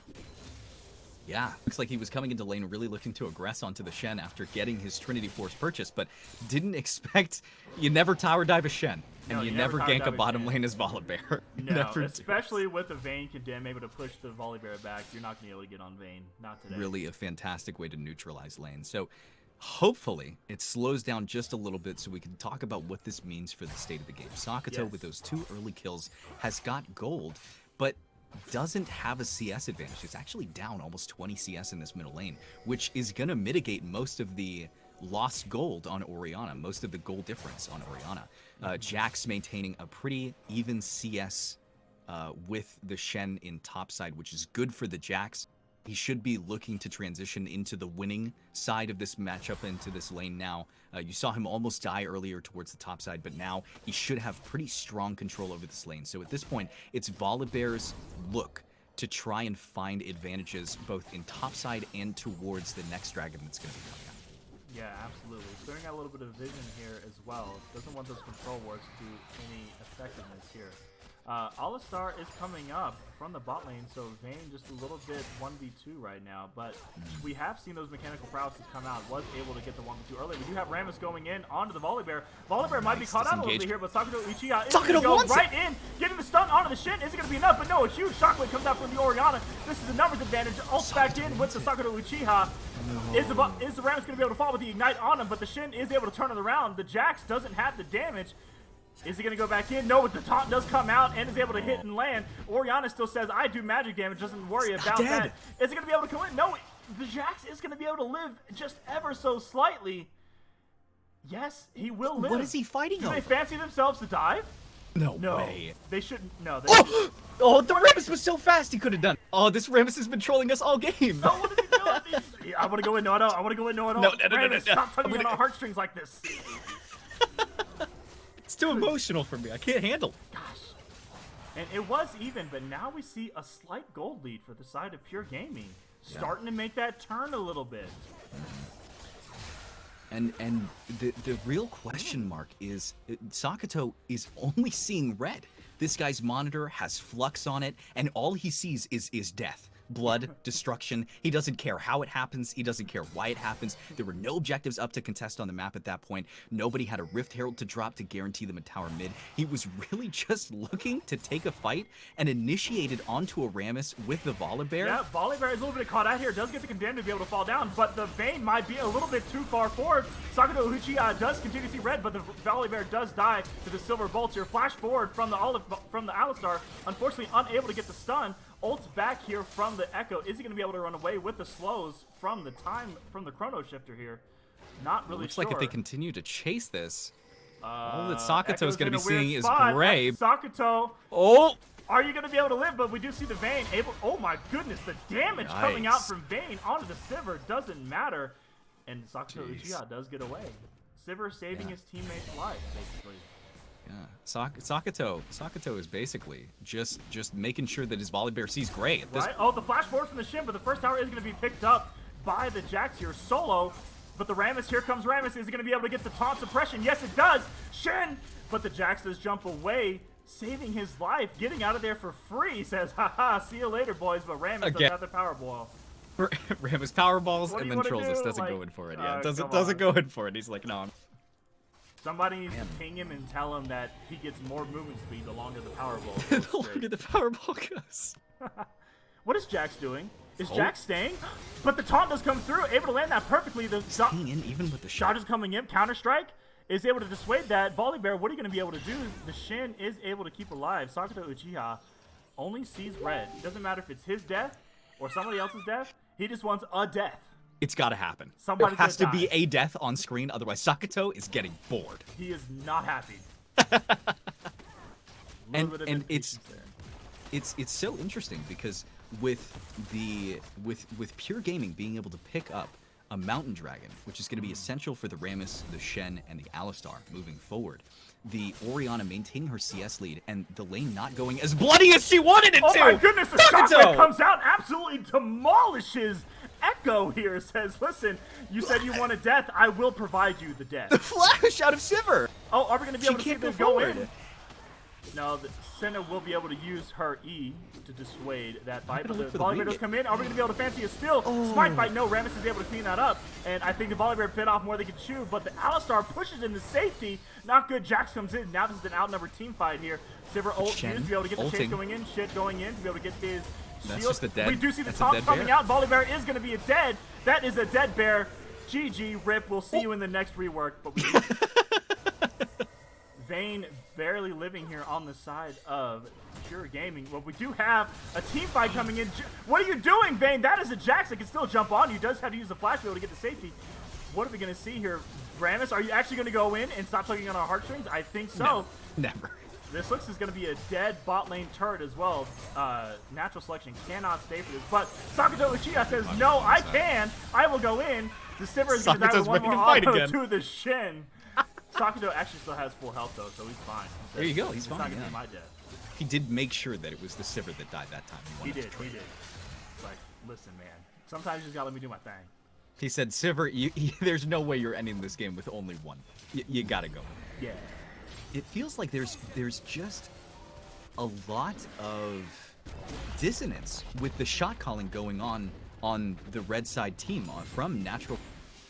Yeah, looks like he was coming into lane really looking to aggress onto the Shen after getting his Trinity Force purchase, but didn't expect. You never tower dive a Shen, and you never gank a bottom lane as Volibear. No, especially with the Vayne condemn able to push the Volibear back. You're not going to be able to get on Vayne. Not today. Really a fantastic way to neutralize lane. So hopefully it slows down just a little bit so we can talk about what this means for the state of the game. Sakato with those 2 early kills has got gold, but doesn't have a CS advantage. It's actually down almost 20 CS in this middle lane, which is going to mitigate most of the lost gold on Orianna, most of the gold difference on Orianna. Jax maintaining a pretty even CS with the Shen in topside, which is good for the Jax. He should be looking to transition into the winning side of this matchup, into this lane now. You saw him almost die earlier towards the top side, but now he should have pretty strong control over this lane. So at this point, it's Volibear's look to try and find advantages both in top side and towards the next dragon that's going to be coming up. Yeah, absolutely. Clearing out a little bit of vision here as well. Doesn't want those control wards to do any effectiveness here. Alistar is coming up from the bot lane, so Vayne just a little bit 1v2 right now, but we have seen those mechanical prowesses come out, was able to get the 1v2 early. We do have Rammus going in onto the Volibear. Volibear might be caught out a little bit here, but Sakato Uchiha is going to go right in, getting the stun onto the Shin. Is it going to be enough? But no, a huge shockwave comes out from the Orianna. This is a numbers advantage. Ult back in with the Sakato Uchiha. Is the Rammus going to be able to fall with the Ignite on him, but the Shin is able to turn it around. The Jax doesn't have the damage. Is he going to go back in? No, but the taunt does come out and is able to hit and land. Orianna still says, I do magic damage, doesn't worry about that. Is he going to be able to come in? No, the Jax is going to be able to live just ever so slightly. Yes, he will live. What is he fighting Do they fancy themselves to dive? No way. They shouldn't. No. They Oh, the Rammus was so fast he could have done it. Oh, this Rammus has been trolling us all game. No, what is he doing? I want to go in. No, I don't. I want to go in. No, I don't. No, Rammus, stop tugging on our heartstrings like this. It's too emotional for me. I can't handle it. Gosh. And it was even, but now we see a slight gold lead for the side of Pure Gaming. Starting to make that turn a little bit. And the real question mark is Sakato is only seeing red. This guy's monitor has flux on it, and all he sees is death. Blood, destruction. He doesn't care how it happens. He doesn't care why it happens. There were no objectives up to contest on the map at that point. Nobody had a Rift Herald to drop to guarantee them a tower mid. He was really just looking to take a fight and initiated onto a Rammus with the Volibear. Yeah, Volibear is a little bit caught out here. Does get the Condemned to be able to fall down, but the Vayne might be a little bit too far forward. Sakato Uchiha does continue to see red, but the Volibear does die to the Silver Bolts here. Flash forward from the Alistar. Unfortunately, unable to get the stun. Ult's back here from the Echo. Is he going to be able to run away with the slows from the Chrono Shifter here? Not really Looks sure. like if they continue to chase this, all that Sakato Echo's is going to be seeing is spot. gray. Sakato, Oh! are you going to be able to live? But we do see the Vayne able. Oh my goodness, the damage coming out from Vayne onto the Sivir doesn't matter. And Sakato Uchiha does get away. Sivir saving his teammate's life, basically. Yeah, Sakato is basically just making sure that his Volibear sees gray at this Right? Oh, the flash forward from the Shin, but the first tower is going to be picked up by the Jax here solo. But the Rammus, here comes Rammus. Is he going to be able to get the taunt suppression? Yes, it does. Shin, but the Jax does jump away, saving his life, getting out of there for free. He says, haha, see you later, boys. But Rammus does have the power ball. Rammus power balls What and do then you wanna Trolls do? doesn't Like, go in for it. Yeah, doesn't come on. go in for it. He's like, no. Somebody needs to ping him and tell him that he gets more movement speed the longer the power ball The goes longer straight. the power ball goes. What is Jax doing? Is Jax staying? But the taunt does come through, able to land that perfectly. The Staying in even with the shot shot. is coming in. Counter-strike is able to dissuade that. Volibear, what are you going to be able to do? The Shin is able to keep alive. Sakato Uchiha only sees red. It doesn't matter if it's his death or somebody else's death. He just wants a death. It's got to happen. Somebody's there has to gonna be die. a death on screen, otherwise Sakato is getting bored. He is not happy. And it's so interesting because with Pure Gaming being able to pick up a Mountain Dragon, which is going to be essential for the Rammus, the Shen, and the Alistar moving forward. The Orianna maintaining her CS lead and the lane not going as bloody as she wanted it to. Oh my goodness, the shockwave comes out, absolutely demolishes Echo here. Says, listen, you said you wanted death, I will provide you the death. The flash out of Sivir. Oh, are we going to be able to see can't them go go forward. in? No, the Senna will be able to use her E to dissuade that fight. But the Volibear does come in. Are we going to be able to fancy a steal? Smite fight, no. Rammus is able to clean that up. And I think the Volibear bit off more than he could chew. But the Alistar pushes into safety. Not good. Jax comes in. Now this is an outnumbered team fight here. Sivir ult used to be able to get the chase going in. Shit going in to be able to get his That's shield. just a dead. We do see the that's a taunt dead coming bear. out. Volibear is going to be a dead. That is a dead bear. GG, rip. We'll see you in the next rework. But we Vayne barely living here on the side of Pure Gaming. Well, we do have a team fight coming in. What are you doing, Vayne? That is a Jax that can still jump on. He does have to use the flash wheel to get the safety. What are we going to see here? Rammus, are you actually going to go in and stop tugging on our heartstrings? I think so. No, never. This looks is going to be a dead bot lane turret as well. Natural selection cannot stay for this. But Sakato Uchiha says, no, I can. I will go in. The Sivir is going to die with one more auto to the Shin. Sakato actually still has full health, though, so he's fine. There you go. He's It's not fine. going to Yeah. be my death. He did make sure that it was the Sivir that died that time. He did. He did. It's like, listen, man. Sometimes you just got to let me do my thing. He said, Sivir, there's no way you're ending this game with only one. You got to go. Yeah. It feels like there's just a lot of dissonance with the shot calling going on the red side team from Natural.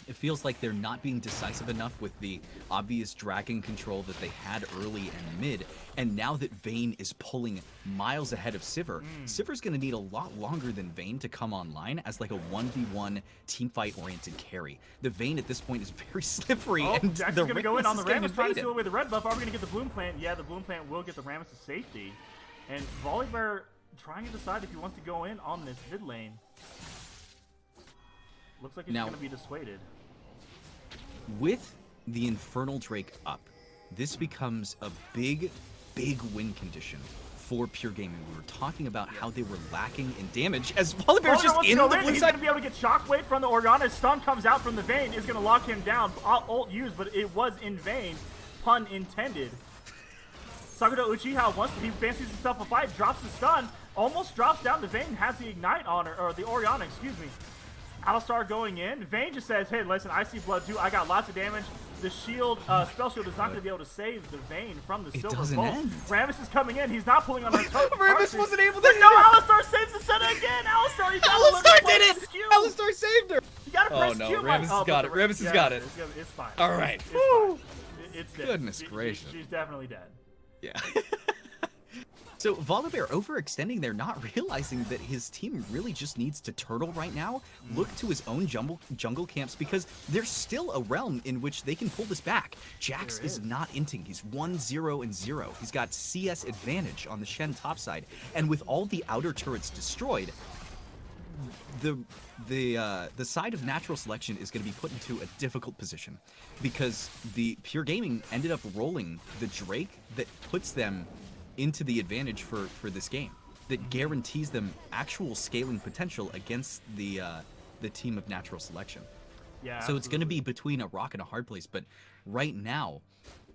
It feels like they're not being decisive enough with the obvious dragon control that they had early and mid, and now that Vayne is pulling miles ahead of Sivir, Sivir's going to need a lot longer than Vayne to come online as like a 1v1 teamfight-oriented carry. The Vayne at this point is very slippery, Oh, and Jax is the going to go in on the Rammus, trying to steal invaded. away the red buff. Are we going to get the Bloom Plant? Yeah, the Bloom Plant will get the Rammus to safety. And Volibear trying to decide if he wants to go in on this mid lane. Looks like he's Now- going to be dissuaded. With the Infernal Drake up, this becomes a big win condition for Pure Gaming. We were talking about how they were lacking in damage as Volibear's just in the blue He's side. going to be able to get Shockwave from the Orianna. Stun comes out from the Vayne. Is going to lock him down. Ult used, but it was in vain. Pun intended. Sakato Uchiha he fancies himself a fight, drops the stun, almost drops down the Vayne, has the Ignite on her, or the Orianna, excuse me. Alistar going in. Vayne just says, hey, listen, I see blood too. I got lots of damage. The shield, spell shield is not going to be able to save the Vayne from the silver bolt. Rammus is coming in. He's not pulling on her toe. Rammus wasn't able to. No, Alistar saves the Senna again. Alistar, you got Alistar did it. Alistar saved her. You got to press Q. Q. Rammus has got it. Rammus has got it. It's fine. All right. It's fine. It's dead. Goodness gracious. She's definitely dead. Yeah. So Volibear overextending there, not realizing that his team really just needs to turtle right now, look to his own jungle camps, because there's still a realm in which they can pull this back. Jax is not inting. He's 1-0-0. He's got CS advantage on the Shen topside, and with all the outer turrets destroyed, the side of natural selection is going to be put into a difficult position, because the Pure Gaming ended up rolling the Drake that puts them into the advantage for this game, that guarantees them actual scaling potential against the team of natural selection. Yeah. So it's going to be between a rock and a hard place, but right now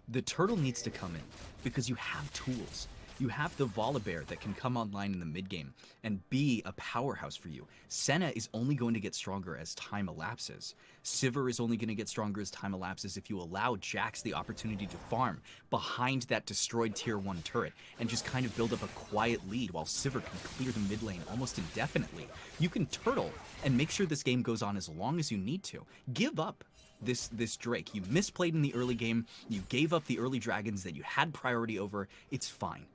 the turtle needs to come in, because you have tools. You have the Volibear that can come online in the mid game and be a powerhouse for you. Senna is only going to get stronger as time elapses. Sivir is only going to get stronger as time elapses if you allow Jax the opportunity to farm behind that destroyed tier 1 turret and just kind of build up a quiet lead while Sivir can clear the mid lane almost indefinitely. You can turtle and make sure this game goes on as long as you need to. Give up this Drake. You misplayed in the early game. You gave up the early dragons that you had priority over. It's fine.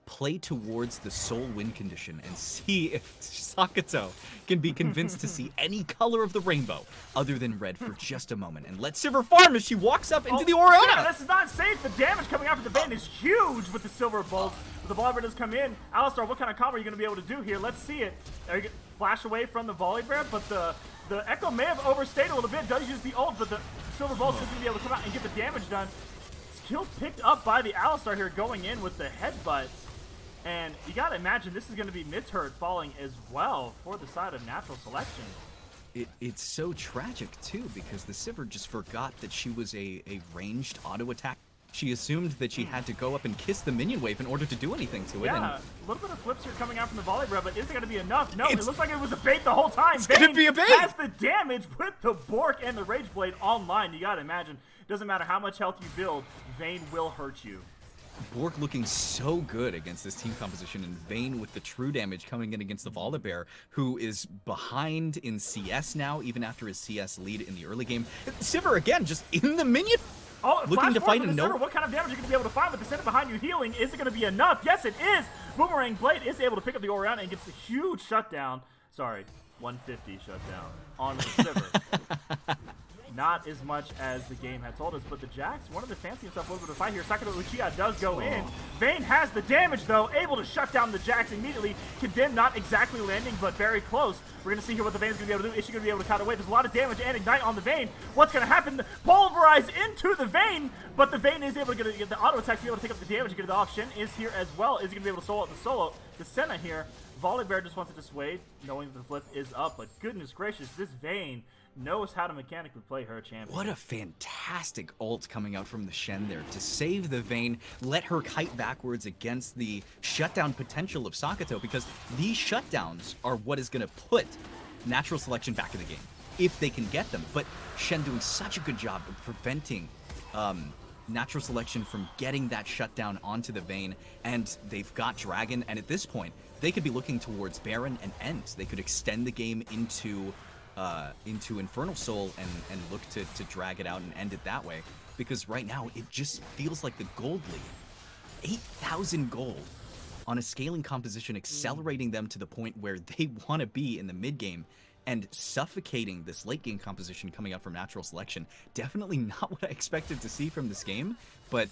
Play towards the soul win condition and see if Sakato can be convinced to see any color of the rainbow other than red for just a moment, and let Sivir farm as she walks up into the Orianna. Yeah, this is not safe. The damage coming out from the Vayne is huge with the silver bolts. The Volibear does come in. Alistar, what kind of combo are you going to be able to do here? Let's see it. Are you going to flash away from the Volibear? But the Echo may have overstayed a little bit. Does use the ult, but the silver bolts is going to be able to come out and get the damage done. Skill picked up by the Alistar here, going in with the headbutts. And you gotta imagine this is gonna be mid-turret falling as well for the side of natural selection. It's so tragic too, because the Sivir just forgot that she was a ranged auto attack. She assumed that she had to go up and kiss the minion wave in order to do anything to it. Yeah, a little bit of flips here coming out from the Volibear, but is it gonna be enough? No, it looks like it was a bait the whole time. It's gonna be a bait! Has the damage with the Bork and the Rage Blade online. You gotta imagine, doesn't matter how much health you build, Vayne will hurt you. Bork looking so good against this team composition, and Vayne with the true damage coming in against the Volibear, who is behind in CS now, even after his CS lead in the early game. Sivir again, just in the minion, looking to fight a no. What kind of damage are you going to be able to find with the center behind you healing? Is it going to be enough? Yes, it is. Boomerang Blade is able to pick up the Orianna and gets a huge shutdown. Sorry, 150 shutdown on the Sivir. Not as much as the game had told us, but the Jax wanted to fancy himself a little bit of fight here. Sakato Uchiha does go in. Vayne has the damage, though, able to shut down the Jax immediately. Condemn not exactly landing, but very close. We're going to see here what the Vayne's going to be able to do. Is she going to be able to cut away? There's a lot of damage and Ignite on the Vayne. What's going to happen? Pulverize into the Vayne, but the Vayne is able to get the auto attack to be able to take up the damage and get it off. Shen is here as well. Is he going to be able to solo out the solo? The Senna here. Volibear just wants to dissuade, knowing that the flip is up, but goodness gracious, this Vayne knows how to mechanically play her champion. What a fantastic ult coming out from the Shen there to save the Vayne, let her kite backwards against the shutdown potential of Sakato, because these shutdowns are what is going to put natural selection back in the game, if they can get them. But Shen doing such a good job of preventing natural selection from getting that shutdown onto the Vayne, and they've got Dragon, and at this point, they could be looking towards Baron and End. They could extend the game into Infernal Soul and look to drag it out and end it that way, because right now it just feels like the gold lead, 8,000 gold on a scaling composition, accelerating them to the point where they want to be in the mid game, and suffocating this late game composition coming out from natural selection. Definitely not what I expected to see from this game, but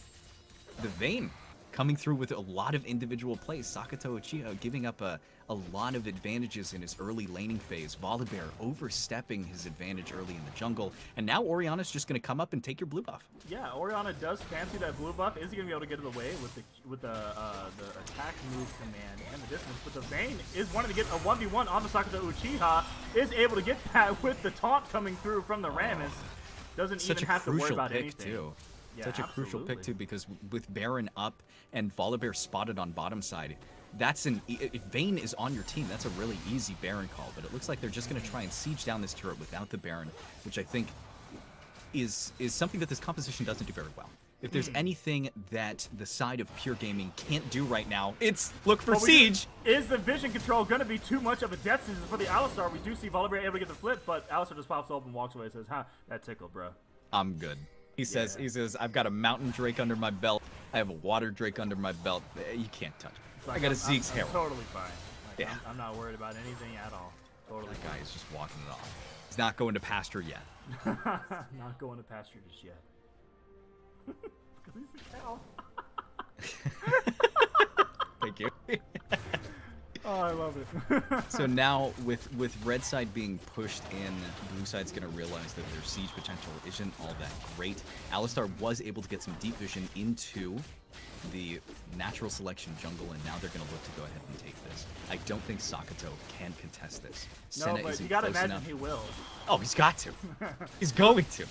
the Vayne coming through with a lot of individual plays. Sakato Uchiha giving up a lot of advantages in his early laning phase. Volibear overstepping his advantage early in the jungle. And now Orianna's just going to come up and take your blue buff. Yeah, Orianna does fancy that blue buff. Is he going to be able to get it away with the attack move command and the distance? But the Vayne is wanting to get a 1v1 on the Sakato Uchiha. Is able to get that with the taunt coming through from the Rammus. Doesn't even have to worry about anything. Too. Yeah, Such a crucial pick absolutely. too, because with Baron up and Volibear spotted on bottom side, that's if Vayne is on your team, that's a really easy Baron call. But it looks like they're just going to try and siege down this turret without the Baron, which I think is something that this composition doesn't do very well. If there's anything that the side of Pure Gaming can't do right now, it's look for siege. Is the vision control going to be too much of a death sentence for the Alistar? We do see Volibear able to get the flip, but Alistar just pops up and walks away and says, "Huh, that tickled, bro." I'm good. He says, I've got a Mountain Drake under my belt. I have a Water Drake under my belt. You can't touch me. Like, I got a Zeke's I'm Herald. totally fine. Like, Yeah. I'm not worried about anything at all. Totally That guy is just walking it off. He's not going to pasture yet. fine. Not going to pasture just yet. Because he's a cow. Thank you. Oh, I love it. So now, with red side being pushed in, blue side's going to realize that their siege potential isn't all that great. Alistar was able to get some deep vision into the natural selection jungle, and now they're going to look to go ahead and take this. I don't think Sakato can contest this. No, Senna but isn't you gotta close imagine enough. he will. Oh, he's got to. He's going to.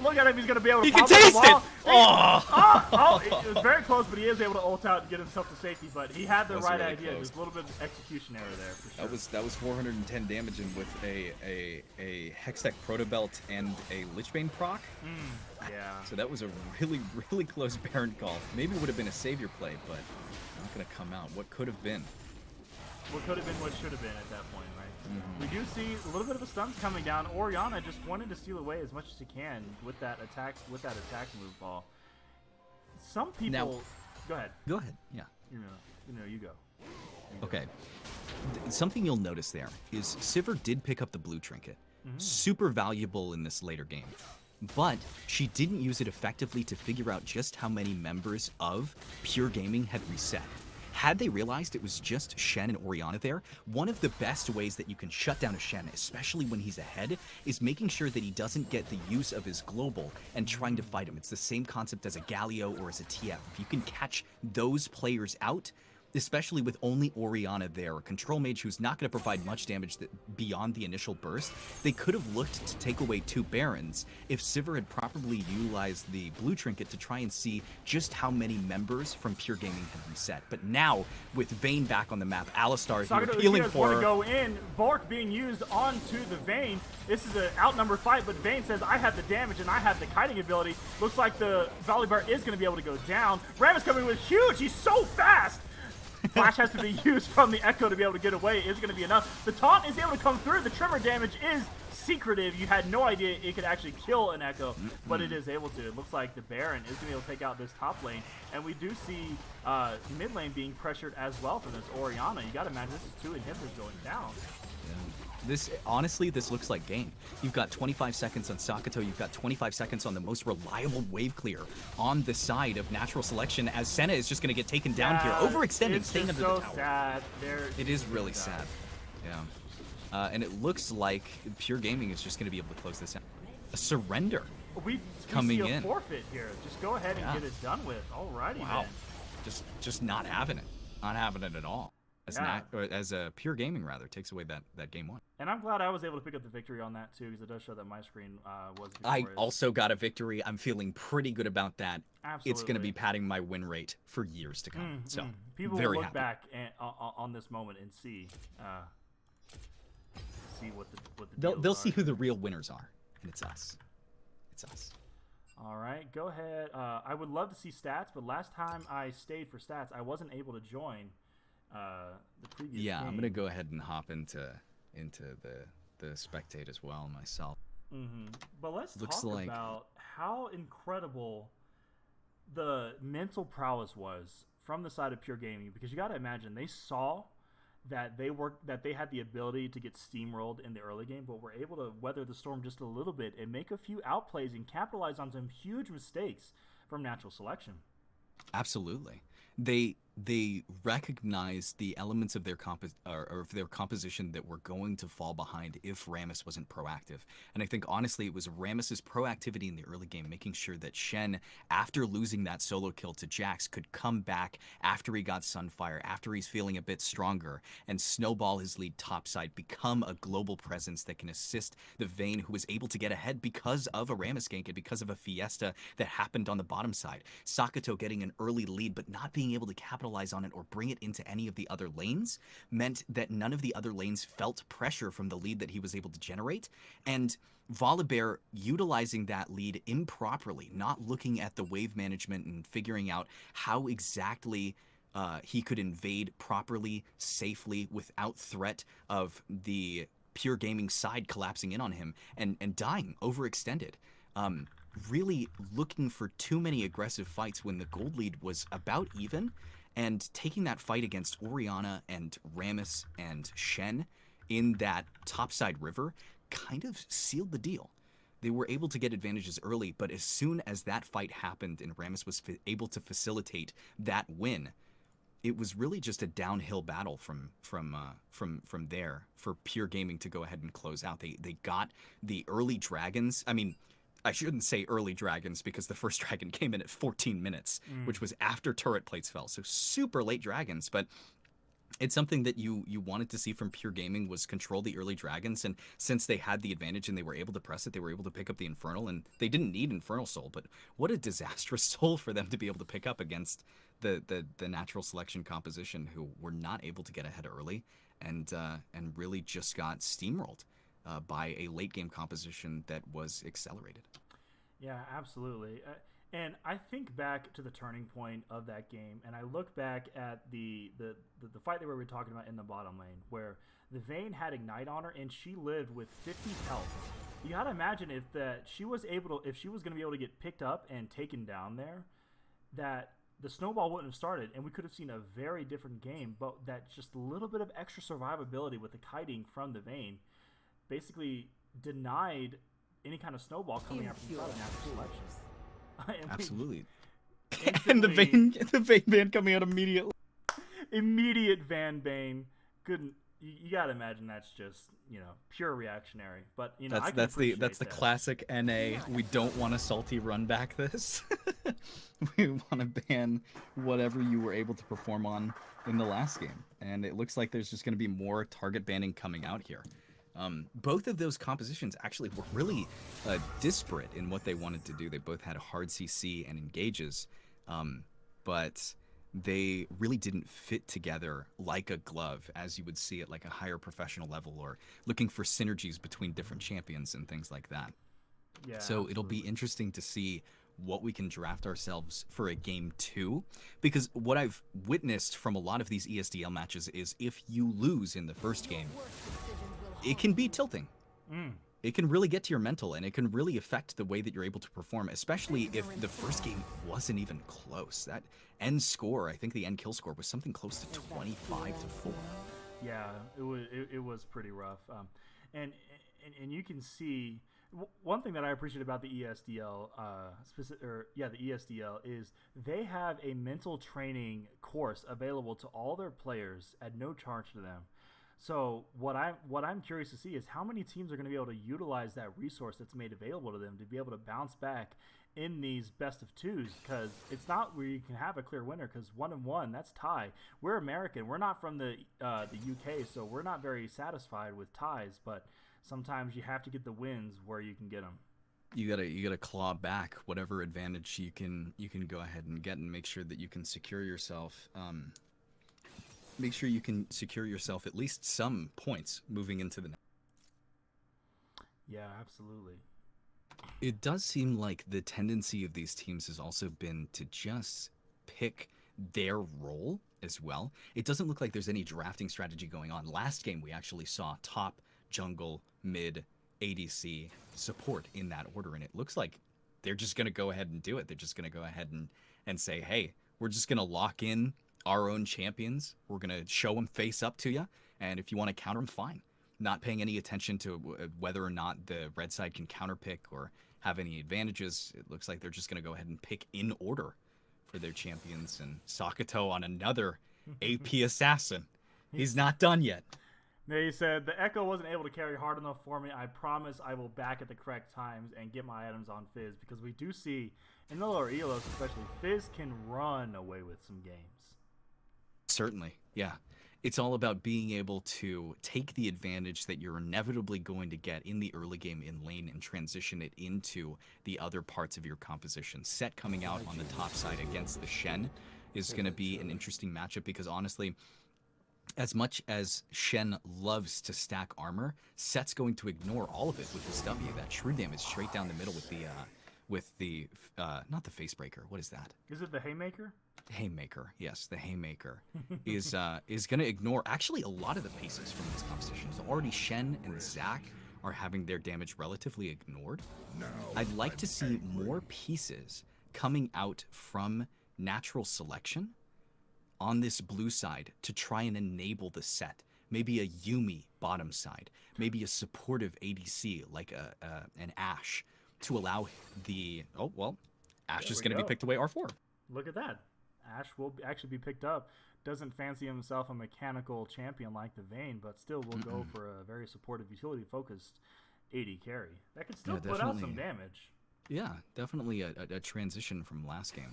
Look at him. He's gonna be able to. He can pop up the taste it! wall. Oh! It was very close, but he is able to ult out and get himself to safety. But he had the Was right really idea. close. There's a little bit of execution error there for sure. That was 410 damage, and with a Hextech Protobelt and a Lichbane proc. Yeah. So that was a really, really close Baron call. Maybe it would have been a savior play, but not going to come out. What could have been? What could have been, what should have been at that point, right? We do see a little bit of a stuns coming down. Orianna just wanted to steal away as much as he can with that attack move ball. Some people. Now- Go ahead. Go ahead. Yeah. You go. Okay. Something you'll notice there is Sivir did pick up the blue trinket. Super valuable in this later game. But she didn't use it effectively to figure out just how many members of Pure Gaming had reset. Had they realized it was just Shen and Orianna there, one of the best ways that you can shut down a Shen, especially when he's ahead, is making sure that he doesn't get the use of his global and trying to fight him. It's the same concept as a Galio or as a TF. If you can catch those players out, especially with only Orianna there, a control mage who's not going to provide much damage beyond the initial burst, they could have looked to take away 2 Barons if Sivir had properly utilized the blue trinket to try and see just how many members from Pure Gaming had reset. But now, with Vayne back on the map, Alistar here appealing for want to her. go in. Bork being used onto the Vayne. This is an outnumbered fight, but Vayne says, I have the damage and I have the kiting ability. Looks like the Volibear is going to be able to go down. Ram is coming with huge. He's so fast. Flash has to be used from the Echo to be able to get away. Is going to be enough. The taunt is able to come through. The tremor damage is secretive. You had no idea it could actually kill an Echo, but it is able to. It looks like the Baron is going to be able to take out this top lane, and we do see mid lane being pressured as well from this Orianna. You got to imagine this is 2 inhibitors going down. Honestly, this looks like game. You've got 25 seconds on Sakato. You've got 25 seconds on the most reliable wave clear on the side of natural selection, as Senna is just going to get taken down here, overextending, staying under the tower. Sad. It is really sad. Yeah. And it looks like Pure Gaming is just going to be able to close this out. A surrender We coming see a in. forfeit here. Just go ahead and get it done with. Alrighty, Wow. then. Just not having it. Not having it at all. Yeah. As a Pure Gaming, rather, takes away that game 1. And I'm glad I was able to pick up the victory on that, too, because it does show that my screen was I victorious. also got a victory. I'm feeling pretty good about that. Absolutely. It's going to be padding my win rate for years to come. So, People very will look happy. back on this moment and see what the They'll deals see are. who the real winners are, and it's us. It's us. All right, go ahead. I would love to see stats, but last time I stayed for stats, I wasn't able to join the previous Yeah, game. I'm gonna go ahead and hop into the spectate as well myself. But let's Looks talk like- about how incredible the mental prowess was from the side of Pure Gaming, because you got to imagine they saw that they had the ability to get steamrolled in the early game, but were able to weather the storm just a little bit and make a few outplays and capitalize on some huge mistakes from natural selection. Absolutely. They they recognized the elements of their or of their composition that were going to fall behind if Rammus wasn't proactive. And I think honestly it was Rammus's proactivity in the early game, making sure that Shen, after losing that solo kill to Jax, could come back after he got Sunfire, after he's feeling a bit stronger, and snowball his lead topside, become a global presence that can assist the Vayne, who was able to get ahead because of a Rammus gank and because of a Fiesta that happened on the bottom side. Sakato getting an early lead but not being able to capitalize on it or bring it into any of the other lanes meant that none of the other lanes felt pressure from the lead that he was able to generate. And Volibear utilizing that lead improperly, not looking at the wave management and figuring out how exactly he could invade properly, safely, without threat of the pure gaming side collapsing in on him and dying overextended. Really looking for too many aggressive fights when the gold lead was about even, and taking that fight against Orianna and Rammus and Shen in that topside river kind of sealed the deal. They were able to get advantages early, but as soon as that fight happened and Rammus was able to facilitate that win, it was really just a downhill battle from there for Pure Gaming to go ahead and close out. They got the early dragons. I mean, I shouldn't say early dragons because the first dragon came in at 14 minutes, which was after turret plates fell. So super late dragons, but it's something that you wanted to see from Pure Gaming, was control the early dragons. And since they had the advantage and they were able to press it, they were able to pick up the Infernal, and they didn't need Infernal Soul, but what a disastrous soul for them to be able to pick up against the natural selection composition, who were not able to get ahead early and really just got steamrolled by a late game composition that was accelerated. Yeah, absolutely. And I think back to the turning point of that game, and I look back at the fight that we were talking about in the bottom lane, where the Vayne had Ignite on her, and she lived with 50 health. You gotta imagine if she was going to be able to get picked up and taken down there, that the snowball wouldn't have started, and we could have seen a very different game. But that just a little bit of extra survivability with the kiting from the Vayne basically denied any kind of snowball coming out from the natural selection. Absolutely. And the Vayne ban coming out immediately. Immediate Van Bane. Good. You gotta imagine that's just, pure reactionary. But that's the classic NA. We don't want a salty run back this. We want to ban whatever you were able to perform on in the last game, and it looks like there's just going to be more target banning coming out here. Both of those compositions actually were really disparate in what they wanted to do. They both had hard CC and engages, but they really didn't fit together like a glove as you would see at like a higher professional level, or looking for synergies between different champions and things like that. Yeah, so absolutely. It'll be interesting to see what we can draft ourselves for a game 2, because what I've witnessed from a lot of these ESDL matches is if you lose in the first game, it can be tilting. It can really get to your mental, and it can really affect the way that you're able to perform, especially if the first game wasn't even close. That end score, I think the end kill score was something close to 25-4. Yeah, it was pretty rough. And you can see one thing that I appreciate about the ESDL, the ESDL is they have a mental training course available to all their players at no charge to them. So what I'm curious to see is how many teams are going to be able to utilize that resource that's made available to them to be able to bounce back in these best of twos, because it's not where you can have a clear winner, because 1-1, that's tie. We're American. We're not from the UK, so we're not very satisfied with ties, but sometimes you have to get the wins where you can get them. You gotta claw back whatever advantage you can go ahead and get, and make sure that you can secure yourself. Make sure you can secure yourself at least some points moving into the next. Yeah, absolutely. It does seem like the tendency of these teams has also been to just pick their role as well. It doesn't look like there's any drafting strategy going on. Last game, we actually saw top, jungle, mid, ADC, support in that order, and it looks like they're just going to go ahead and do it. They're just going to go ahead and say, hey, we're just going to lock in our own champions. We're going to show them face up to you, and if you want to counter them, fine. Not paying any attention to whether or not the red side can counterpick or have any advantages. It looks like they're just going to go ahead and pick in order for their champions, and Sakato on another AP assassin. He's not done yet. They said, the Echo wasn't able to carry hard enough for me. I promise I will back at the correct times and get my items on Fizz, because we do see, in the lower elos especially, Fizz can run away with some games. Certainly, yeah. It's all about being able to take the advantage that you're inevitably going to get in the early game in lane and transition it into the other parts of your composition. Set coming out on the top side against the Shen is going to be an interesting matchup, because honestly, as much as Shen loves to stack armor, Set's going to ignore all of it with his W. That shrew damage straight down the middle with the not the face breaker. What is that? Is it the Haymaker? Haymaker, yes, the Haymaker is going to ignore actually a lot of the pieces from this composition. So already Shen and Zac are having their damage relatively ignored. I'd like to see more pieces coming out from natural selection on this blue side to try and enable the set. Maybe a Yuumi bottom side, maybe a supportive ADC like an Ashe to allow the Ashe is going to be picked away R4. Look at that. Ashe will actually be picked up. Doesn't fancy himself a mechanical champion like the Vayne, but still will go for a very supportive, utility-focused AD carry. That could still put out some damage. Yeah, definitely a transition from last game.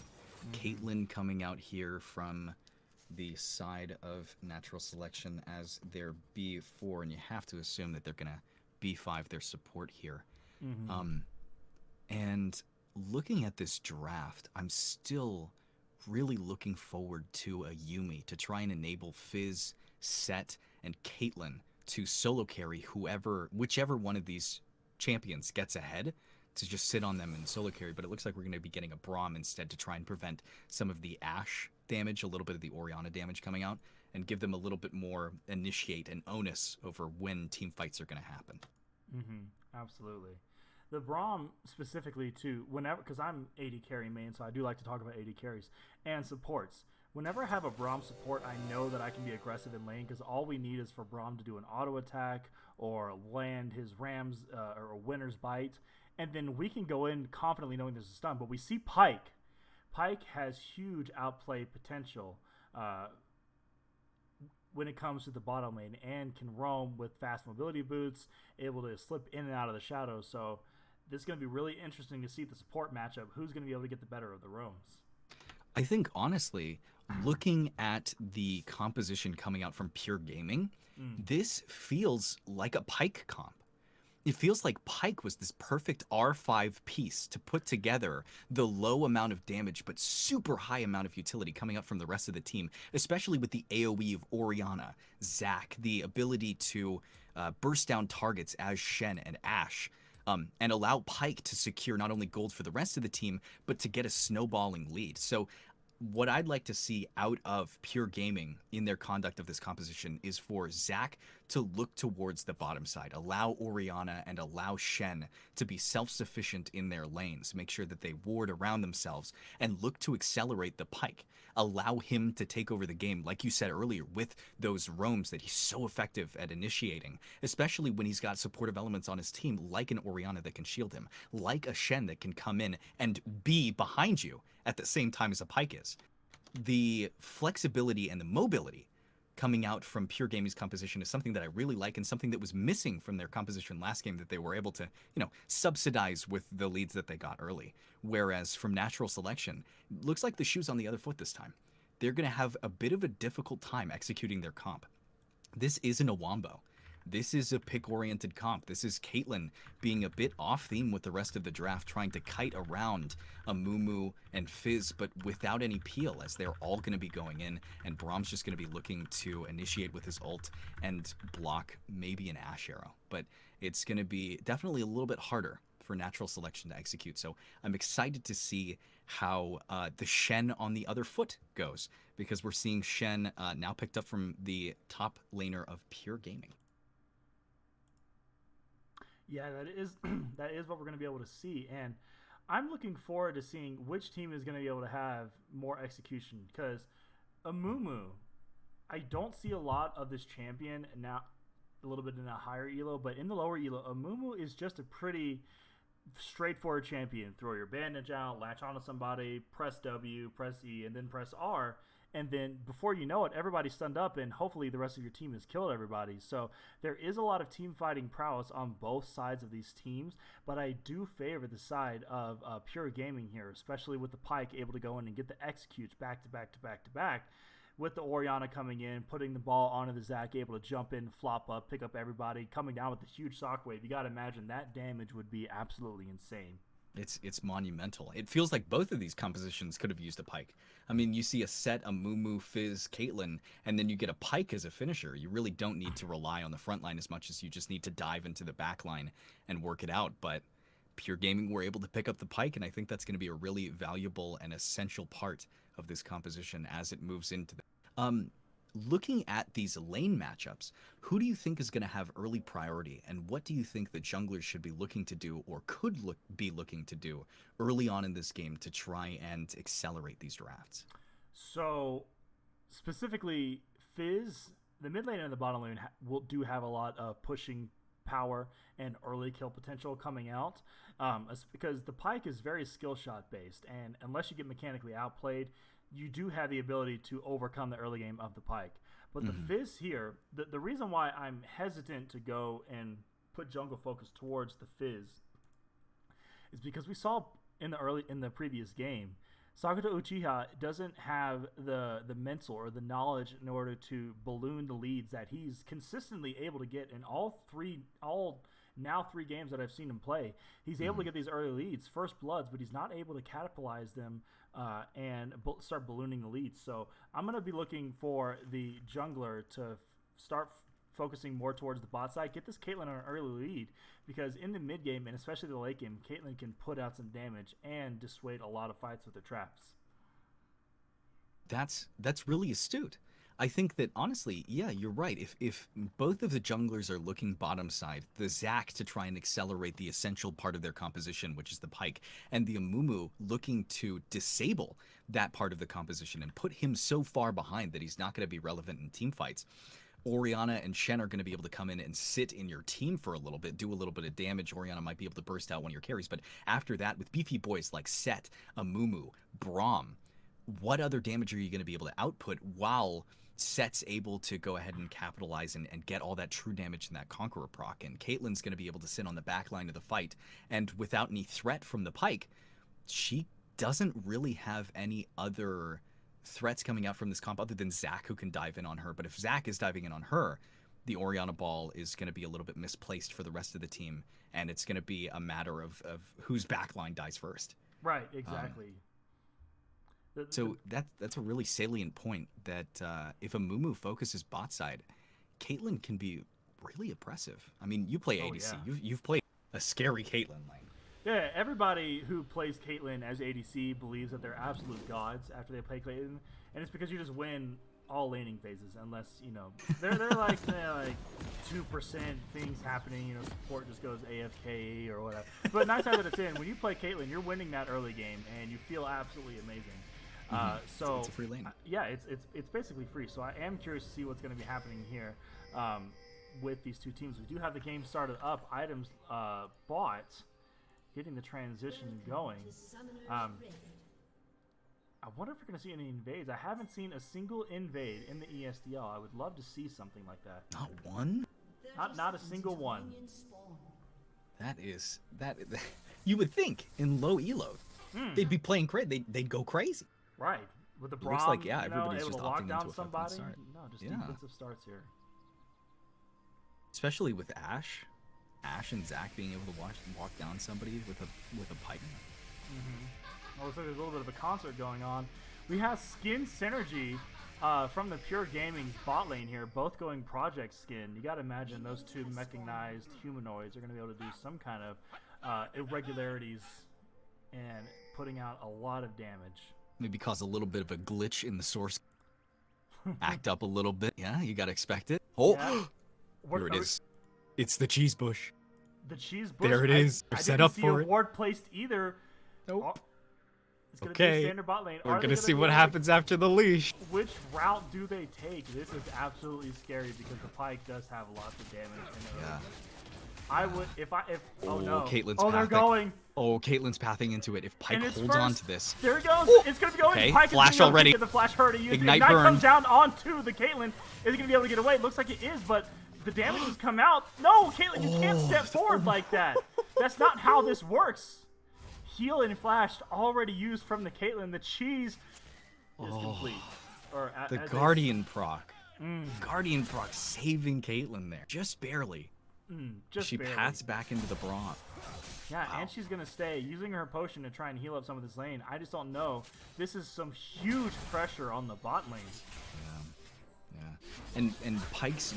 Caitlyn coming out here from the side of natural selection as their B4, and you have to assume that they're going to B5 their support here. And looking at this draft, I'm still really looking forward to a Yuumi to try and enable Fizz, Set, and Caitlyn to solo carry whichever one of these champions gets ahead, to just sit on them and solo carry. But it looks like we're going to be getting a Braum instead to try and prevent some of the Ashe damage, a little bit of the Orianna damage coming out, and give them a little bit more initiate and onus over when team fights are going to happen. Absolutely. The Braum specifically too, whenever, because I'm AD carry main, so I do like to talk about AD carries and supports. Whenever I have a Braum support, I know that I can be aggressive in lane, because all we need is for Braum to do an auto attack or land his Rams or a winner's bite, and then we can go in confidently knowing there's a stun. But we see Pyke. Pyke has huge outplay potential when it comes to the bottom lane, and can roam with fast mobility boots, able to slip in and out of the shadows. So this is going to be really interesting to see the support matchup. Who's going to be able to get the better of the roams? I think, honestly, looking at the composition coming out from Pure Gaming, this feels like a Pyke comp. It feels like Pyke was this perfect R5 piece to put together the low amount of damage but super high amount of utility coming out from the rest of the team, especially with the AoE of Orianna, Zac, the ability to burst down targets as Shen and Ashe, and allow Pyke to secure not only gold for the rest of the team, but to get a snowballing lead. So what I'd like to see out of Pure Gaming in their conduct of this composition is for Zac to look towards the bottom side, allow Orianna and allow Shen to be self-sufficient in their lanes, make sure that they ward around themselves, and look to accelerate the Pyke. Allow him to take over the game, like you said earlier, with those roams that he's so effective at initiating, especially when he's got supportive elements on his team, like an Orianna that can shield him, like a Shen that can come in and be behind you at the same time as a Pyke is. The flexibility and the mobility coming out from Pure Gaming's composition is something that I really like, and something that was missing from their composition last game that they were able to, subsidize with the leads that they got early. Whereas from natural selection, looks like the shoe's on the other foot this time. They're going to have a bit of a difficult time executing their comp. This isn't a Wombo. This is a pick-oriented comp. This is Caitlyn being a bit off-theme with the rest of the draft, trying to kite around a Mumu and Fizz, but without any peel, as they're all going to be going in, and Braum's just going to be looking to initiate with his ult and block maybe an Ashe arrow. But it's going to be definitely a little bit harder for natural selection to execute. So I'm excited to see how the Shen on the other foot goes, because we're seeing Shen now picked up from the top laner of Pure Gaming. Yeah, that is what we're going to be able to see, and I'm looking forward to seeing which team is going to be able to have more execution, because Amumu, I don't see a lot of this champion now, a little bit in a higher elo, but in the lower elo, Amumu is just a pretty straightforward champion. Throw your bandage out, latch onto somebody, press W, press E, and then press R. And then before you know it, everybody's stunned up, and hopefully the rest of your team has killed everybody. So there is a lot of team fighting prowess on both sides of these teams, but I do favor the side of Pure Gaming here, especially with the Pyke able to go in and get the executes back to back to back to back. With the Orianna coming in, putting the ball onto the Zac, able to jump in, flop up, pick up everybody, coming down with the huge shockwave. You got to imagine that damage would be absolutely insane. It's monumental. It feels like both of these compositions could have used a Pyke. I mean, you see a Set, a Mumu, Fizz, Caitlyn, and then you get a Pyke as a finisher. You really don't need to rely on the front line as much as you just need to dive into the back line and work it out. But Pure Gaming were able to pick up the Pyke, and I think that's going to be a really valuable and essential part of this composition as it moves into the... Looking at these lane matchups, who do you think is going to have early priority, and what do you think the junglers should be looking to do or could be looking to do early on in this game to try and accelerate these drafts? So, specifically, Fizz, the mid lane and the bottom lane do have a lot of pushing power and early kill potential coming out, because the Pyke is very skill shot based, and unless you get mechanically outplayed, you do have the ability to overcome the early game of the Pyke. But the Fizz here, the reason why I'm hesitant to go and put jungle focus towards the Fizz is because we saw in the previous game, Sakuto Uchiha doesn't have the mental or the knowledge in order to balloon the leads that he's consistently able to get in all three games that I've seen him play. He's able to get these early leads, first bloods, but he's not able to capitalize them and start ballooning the leads. So I'm going to be looking for the jungler to start focusing more towards the bot side, get this Caitlyn on an early lead, because in the mid game and especially the late game, Caitlyn can put out some damage and dissuade a lot of fights with her traps. That's really astute. I think that, honestly, yeah, you're right. If both of the junglers are looking bottom side, the Zac to try and accelerate the essential part of their composition, which is the Pyke, and the Amumu looking to disable that part of the composition and put him so far behind that he's not going to be relevant in team fights, Orianna and Shen are going to be able to come in and sit in your team for a little bit, do a little bit of damage. Orianna might be able to burst out one of your carries, but after that, with beefy boys like Set, Amumu, Braum, what other damage are you going to be able to output while Set's able to go ahead and capitalize and get all that true damage in that Conqueror proc? And Caitlyn's going to be able to sit on the back line of the fight, and without any threat from the Pyke, she doesn't really have any other threats coming out from this comp other than Zac, who can dive in on her. But if Zac is diving in on her, the Orianna ball is going to be a little bit misplaced for the rest of the team, and it's going to be a matter of whose backline dies first. Right, exactly. So that's a really salient point, that if a Mumu focuses bot side, Caitlyn can be really oppressive. I mean, you play ADC. Yeah. You've played a scary Caitlyn lane. Yeah, everybody who plays Caitlyn as ADC believes that they're absolute gods after they play Caitlyn, and it's because you just win all laning phases, unless, you know, they're like 2% things happening, you know, support just goes AFK or whatever. But 9 times out of 10, when you play Caitlyn, you're winning that early game, and you feel absolutely amazing. So it's a free lane. Yeah, it's basically free. So I am curious to see what's going to be happening here with these two teams. We do have the game started up, items bought, getting the transition going. I wonder if we're going to see any invades. I haven't seen a single invade in the ESDL. I would love to see something like that. Not one? Not a single one. That you would think in low elo they'd be playing crazy. They'd go crazy. Right. With the Braum, looks like, yeah, everybody's able just to lock opting down into a somebody. start. No, just defensive starts here. Especially with Ashe and Zac being able to walk down somebody with a Pyke. Well, looks like there's a little bit of a concert going on. We have skin synergy from the Pure Gaming's bot lane here, both going project skin. You got to imagine those two mechanized humanoids are going to be able to do some kind of irregularities and putting out a lot of damage. Maybe cause a little bit of a glitch in the source. Act up a little bit. Yeah, you got to expect it. Oh, yeah. Here it is. It's the cheese bush. The cheese bush. There it is. They're set up for it. I didn't see a ward placed either. Nope. Oh, it's going to be a standard bot lane. We're going to see what happens after the leash. Which route do they take? This is absolutely scary because the Pyke does have lots of damage. Yeah. I would if oh no. Caitlyn's oh, they're pathing. going. Oh, Caitlyn's pathing into it. If Pike holds on to this. There it goes. Ooh. It's going to be going. Okay, Pike flash is gonna already. Get the flash hurt. Ignite Ignite burn. comes down onto the Caitlyn. Is he going to be able to get away? It looks like it is, but the damage has come out. No, Caitlyn, you can't step forward like that. That's not how this works. Heal and flash already used from the Caitlyn. The cheese is complete. Or the Guardian proc. Guardian proc saving Caitlyn there. Just barely. She barely. pats back into the Braum. Yeah, and she's going to stay, using her potion to try and heal up some of this lane. I just don't know. This is some huge pressure on the bot lane. Yeah. And Pike's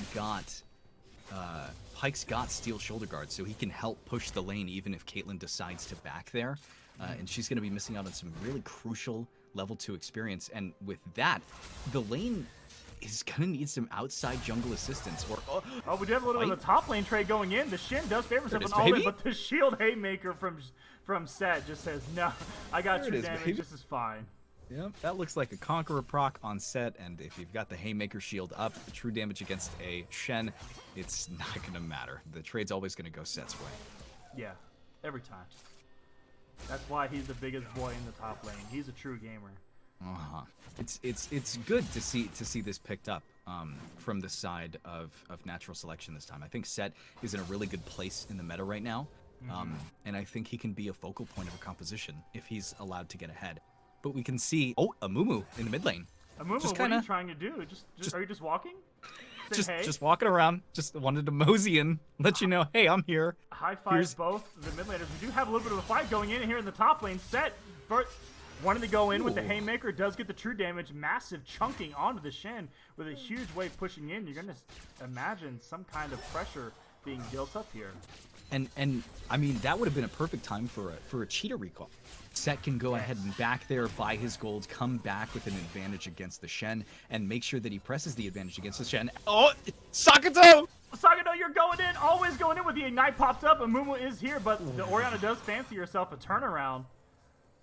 got steel shoulder guards, so he can help push the lane even if Caitlyn decides to back there. And she's going to be missing out on some really crucial level 2 experience. And with that, the lane is going to need some outside jungle assistance. Or we do have a little bit of a top lane trade going in. The Shin does favor himself on all in, but the shield haymaker from Set just says, no, I got your damage. Baby. This is fine. Yep, that looks like a Conqueror proc on Set, and if you've got the Haymaker shield up, the true damage against a Shen, it's not going to matter. The trade's always going to go Set's way. Yeah, every time. That's why he's the biggest boy in the top lane. He's a true gamer. It's good to see this picked up from the side of natural selection this time. I think Set is in a really good place in the meta right now, and I think he can be a focal point of a composition if he's allowed to get ahead. But we can see a Mumu in the mid lane. What are you trying to do? Just are you just walking? Just walking around. Just wanted to mosey in, let you know, hey, I'm here. High five both the mid laners. We do have a little bit of a fight going in here in the top lane. Set wanting to go in with the Haymaker, does get the true damage. Massive chunking onto the Shen with a huge wave pushing in. You're going to imagine some kind of pressure being built up here. And I mean, that would have been a perfect time for a cheetah recall. Set can go ahead and back there, buy his gold, come back with an advantage against the Shen, and make sure that he presses the advantage against the Shen. Oh, Sakato! Sakato, you're going in, always going in with the Ignite popped up. Amumu is here, but the Orianna does fancy herself a turnaround.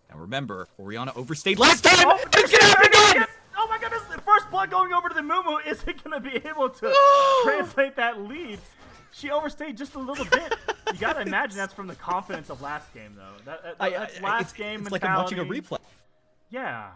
Now remember, Orianna overstayed last time! Oh, it's gonna happen again! Oh my goodness, the first blood going over to the Mumu isn't gonna be able to translate that lead. She overstayed just a little bit. You gotta imagine that's from the confidence of last game, though. That's last game it's mentality. like I'm watching a replay. Yeah.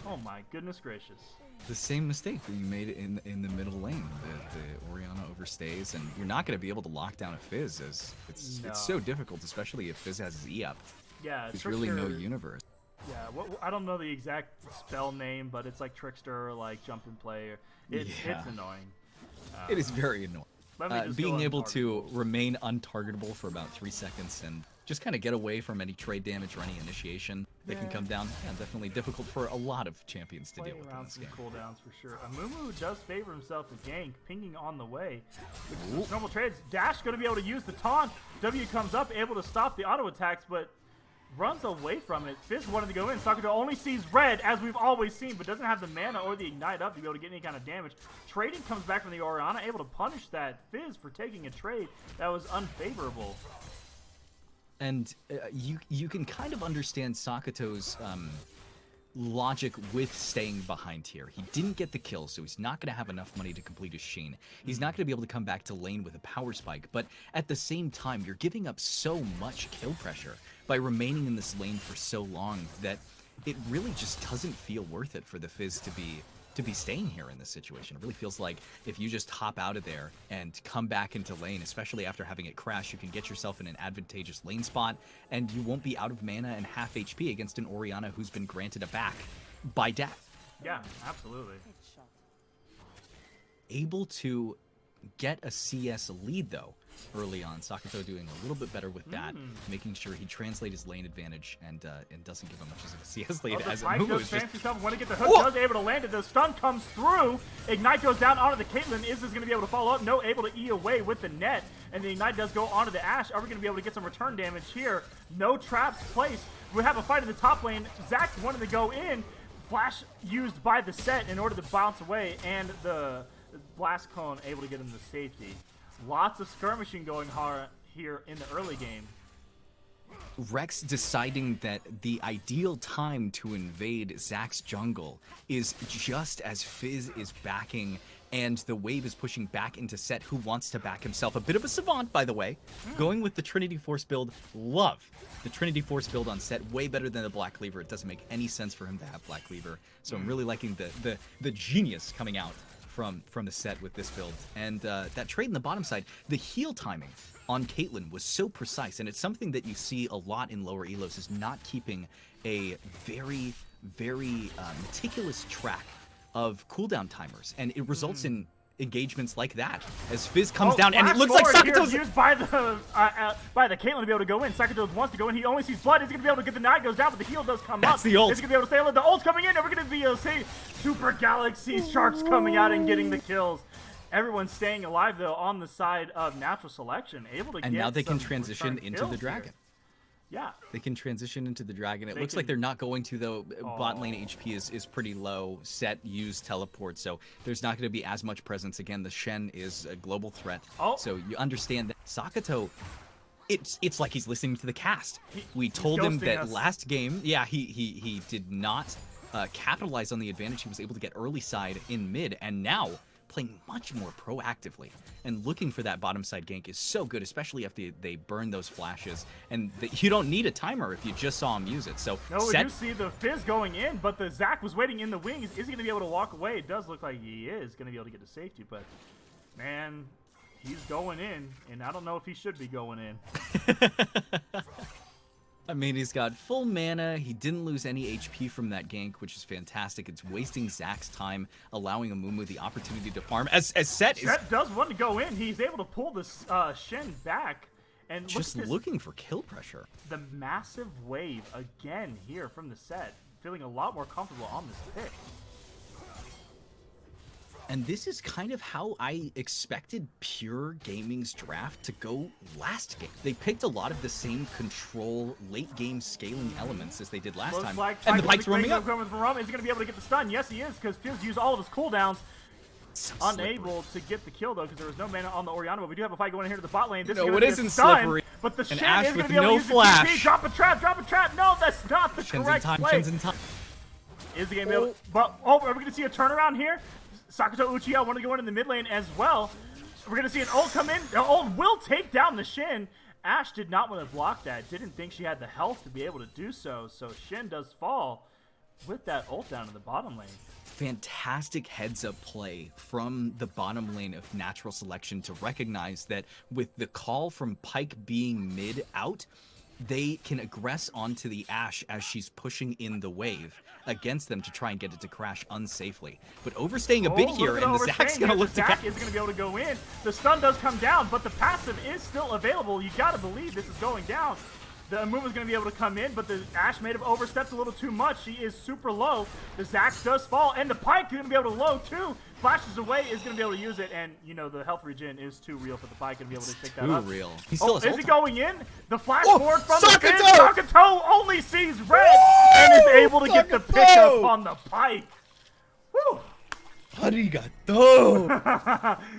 Oh my goodness gracious. The same mistake that you made in the middle lane. The Orianna overstays, and you're not going to be able to lock down a Fizz. As it's so difficult, especially if Fizz has his E up. Yeah, there's really no universe. Yeah, I don't know the exact spell name, but it's like Trickster or like Jump and Play. It's annoying. It is very annoying. Being able to remain untargetable for about 3 seconds and just kind of get away from any trade damage or any initiation that can come down. Yeah, definitely difficult for a lot of champions to deal with in this game. Cooldowns for sure. Amumu does favor himself a gank, pinging on the way. Normal trades. Dash going to be able to use the taunt. W comes up, able to stop the auto attacks, but runs away from it. Fizz wanted to go in. Sakato only sees red, as we've always seen, but doesn't have the mana or the Ignite up to be able to get any kind of damage. Trading comes back from the Orianna, able to punish that Fizz for taking a trade that was unfavorable. And you can kind of understand Sakato's logic with staying behind here. He didn't get the kill, so he's not going to have enough money to complete his Sheen. He's not going to be able to come back to lane with a power spike, but at the same time, you're giving up so much kill pressure by remaining in this lane for so long that it really just doesn't feel worth it for the Fizz to be staying here in this situation. It really feels like if you just hop out of there and come back into lane, especially after having it crash, you can get yourself in an advantageous lane spot, and you won't be out of mana and half HP against an Orianna who's been granted a back by death. Yeah, absolutely. Able to get a CS lead, though, early on. Sakato doing a little bit better with that, making sure he translates his lane advantage and doesn't give him much of a CS lead. As Mumu is just... Want to get the hook, does able to land it. The stun comes through. Ignite goes down onto the Caitlyn. Is going to be able to follow up? No, able to E away with the net. And the Ignite does go onto the Ashe. Are we going to be able to get some return damage here? No traps placed. We have a fight in the top lane. Zac wanted to go in. Flash used by the Set in order to bounce away. And the Blast Cone able to get him to safety. Lots of skirmishing going hard here in the early game. Rex deciding that the ideal time to invade Zac's jungle is just as Fizz is backing and the wave is pushing back into Set, who wants to back himself. A bit of a savant, by the way. Going with the Trinity Force build. Love the Trinity Force build on Set. Way better than the Black Cleaver. It doesn't make any sense for him to have Black Cleaver. So I'm really liking the genius coming out from the Set with this build. And that trade in the bottom side, the heal timing on Caitlyn was so precise. And it's something that you see a lot in lower elos, is not keeping a very, very meticulous track of cooldown timers, and it results in engagements like that as Fizz comes down, and it looks like Sakato's used by the Caitlyn to be able to go in. Sakatos wants to go in. He only sees blood. He's gonna be able to get the knight goes down, but the heal does come up. That's the ult. He's gonna be able to stay alive. The ult's coming in, and we're gonna be able to see Super Galaxy Sharks coming out and getting the kills. Everyone's staying alive though on the side of Natural Selection, able to. And get now they can some transition into the Dragon. Here. Yeah. They can transition into the Dragon. It looks like they're not going to, though. Bot lane HP is pretty low. Set use teleport, so there's not going to be as much presence. Again, the Shen is a global threat. So you understand that Sakato, it's like he's listening to the cast. We told him that last game, he did not capitalize on the advantage. He was able to get early side in mid, and now playing much more proactively and looking for that bottom side gank is so good, especially after they burn those flashes. And you don't need a timer if you just saw him use it. So no, we do see the Fizz going in, but the Zac was waiting in the wings. Is he going to be able to walk away? It does look like he is going to be able to get to safety, but man, he's going in, and I don't know if he should be going in. I mean, he's got full mana. He didn't lose any HP from that gank, which is fantastic. It's wasting Zac's time, allowing Amumu the opportunity to farm. As Set does want to go in. He's able to pull this Shen back. And just looking for kill pressure. The massive wave again here from the Set. Feeling a lot more comfortable on this pick. And this is kind of how I expected Pure Gaming's draft to go last game. They picked a lot of the same control, late game scaling elements as they did last time. And the Pike's roaming up. Is he going to be able to get the stun? Yes, he is, because Fizz used all of his cooldowns. So unable to get the kill, though, because there was no mana on the Orianna, but we do have a fight going in here to the bot lane. This no, it isn't slippery. But the Shen Ashe is going with to be able no to use flash. the TP. Drop a trap. No, that's not the correct play. Shen's in time. Is he going to be able to... But, are we going to see a turnaround here? Sakato Uchiha want to go in the mid lane as well. We're going to see an ult come in. The ult will take down the Shen. Ashe did not want to block that. Didn't think she had the health to be able to do so. So Shen does fall with that ult down in the bottom lane. Fantastic heads-up play from the bottom lane of Natural Selection to recognize that with the call from Pyke being mid out, they can aggress onto the Ashe as she's pushing in the wave against them to try and get it to crash unsafely. But overstaying a bit here, and the Zac's going to look to Zac isn't going to be able to go in. The stun does come down, but the passive is still available. You got to believe this is going down. The Amumu is going to be able to come in, but the Ashe may have overstepped a little too much. She is super low. The Zac does fall, and the Pyke is going to be able to low too. Flashes away, is going to be able to use it, and you know the health regen is too real for the Pyke to be able to pick that up. Too real. He still has is ult. he going in? The flash forward from the Fizz. Sakato! Sakato only sees red and is able to get the pickup on the Pyke. Woo! Arigato!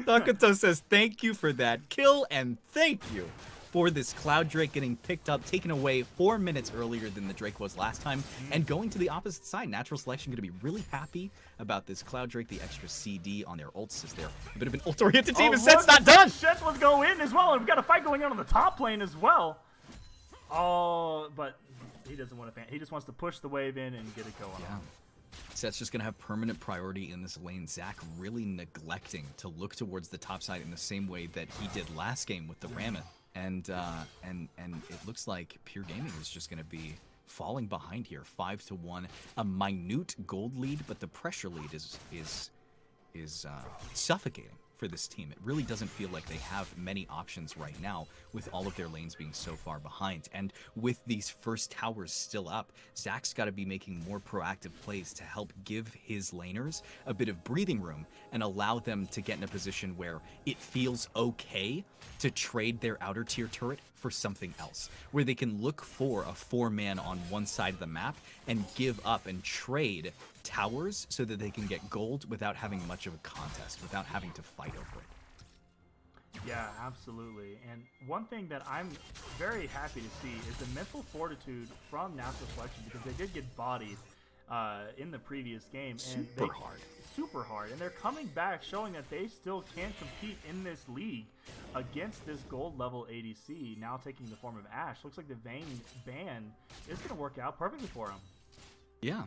Sakato says thank you for that kill, and thank you for this Cloud Drake getting picked up, taken away 4 minutes earlier than the Drake was last time, and going to the opposite side. Natural Selection going to be really happy about this Cloud Drake, the extra CD on their ults, as they're a bit of an ult-oriented team, and Set's not done! Set's wants to go in as well, and we've got a fight going on the top lane as well. Oh, but he doesn't want to fan. He just wants to push the wave in and get it going on. Set's just going to have permanent priority in this lane. Zac really neglecting to look towards the top side in the same way that he did last game with the Rameth. And it looks like Pure Gaming is just going to be falling behind here, 5-1, a minute gold lead, but the pressure lead is suffocating for this team. It really doesn't feel like they have many options right now with all of their lanes being so far behind. And with these first towers still up, Zac's got to be making more proactive plays to help give his laners a bit of breathing room and allow them to get in a position where it feels okay to trade their outer tier turret for something else, where they can look for a 4-man on one side of the map and give up and trade towers so that they can get gold without having much of a contest, without having to fight over it. Yeah, absolutely. And one thing that I'm very happy to see is the mental fortitude from Natural Selection, because they did get bodied in the previous game. Super hard. And they're coming back, showing that they still can compete in this league against this gold level ADC, now taking the form of Ashe. Looks like the Vayne ban is going to work out perfectly for him. Yeah.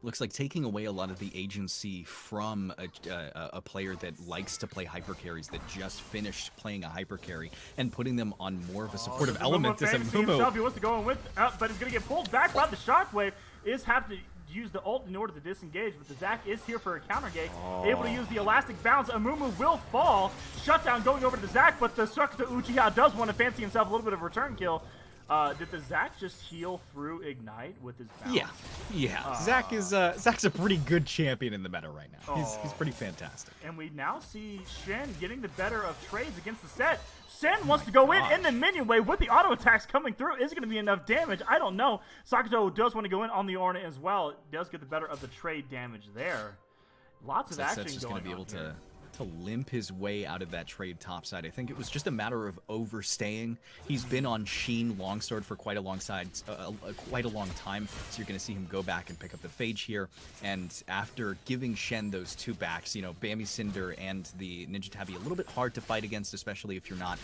Looks like taking away a lot of the agency from a player that likes to play hyper carries, that just finished playing a hyper carry, and putting them on more of a supportive element as a Mumu. He wants to go in with, but he's going to get pulled back by the shockwave. Is have to use the ult in order to disengage, but the Zac is here for a counter gate. Able to use the elastic bounce. Amumu will fall. Shutdown going over to the Zac, but the Sakuto Uchiha does want to fancy himself a little bit of a return kill. Did the Zac just heal through Ignite with his bounce? Yeah. Zac's a pretty good champion in the meta right now. He's pretty fantastic. And we now see Shen getting the better of trades against the set. Shen wants to go in the minion wave with the auto attacks coming through. Is it going to be enough damage? I don't know. Sakuto does want to go in on the Ornn as well. It does get the better of the trade damage there. Lots of action just going going to be able to limp his way out of that trade topside. I think it was just a matter of overstaying. He's been on Sheen Longsword for quite a long time, so you're going to see him go back and pick up the Phage here. And after giving Shen those two backs, you know, Bambi Cinder and the Ninja Tabi a little bit hard to fight against, especially if you're not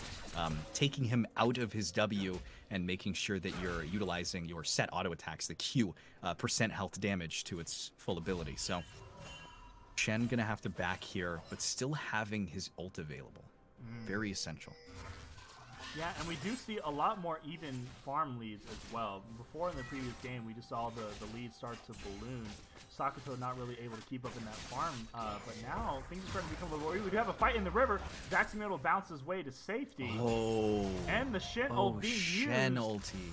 taking him out of his W and making sure that you're utilizing your set auto attacks, the Q, percent health damage to its full ability. So Shen gonna have to back here, but still having his ult available. Very essential. Yeah, and we do see a lot more even farm leads as well. Before in the previous game, we just saw the leads start to balloon. Sakuto not really able to keep up in that farm, but now things are starting to become a little... We do have a fight in the river. Zac's able to bounce his way to safety. And the Shen ult being used. Shen ulti.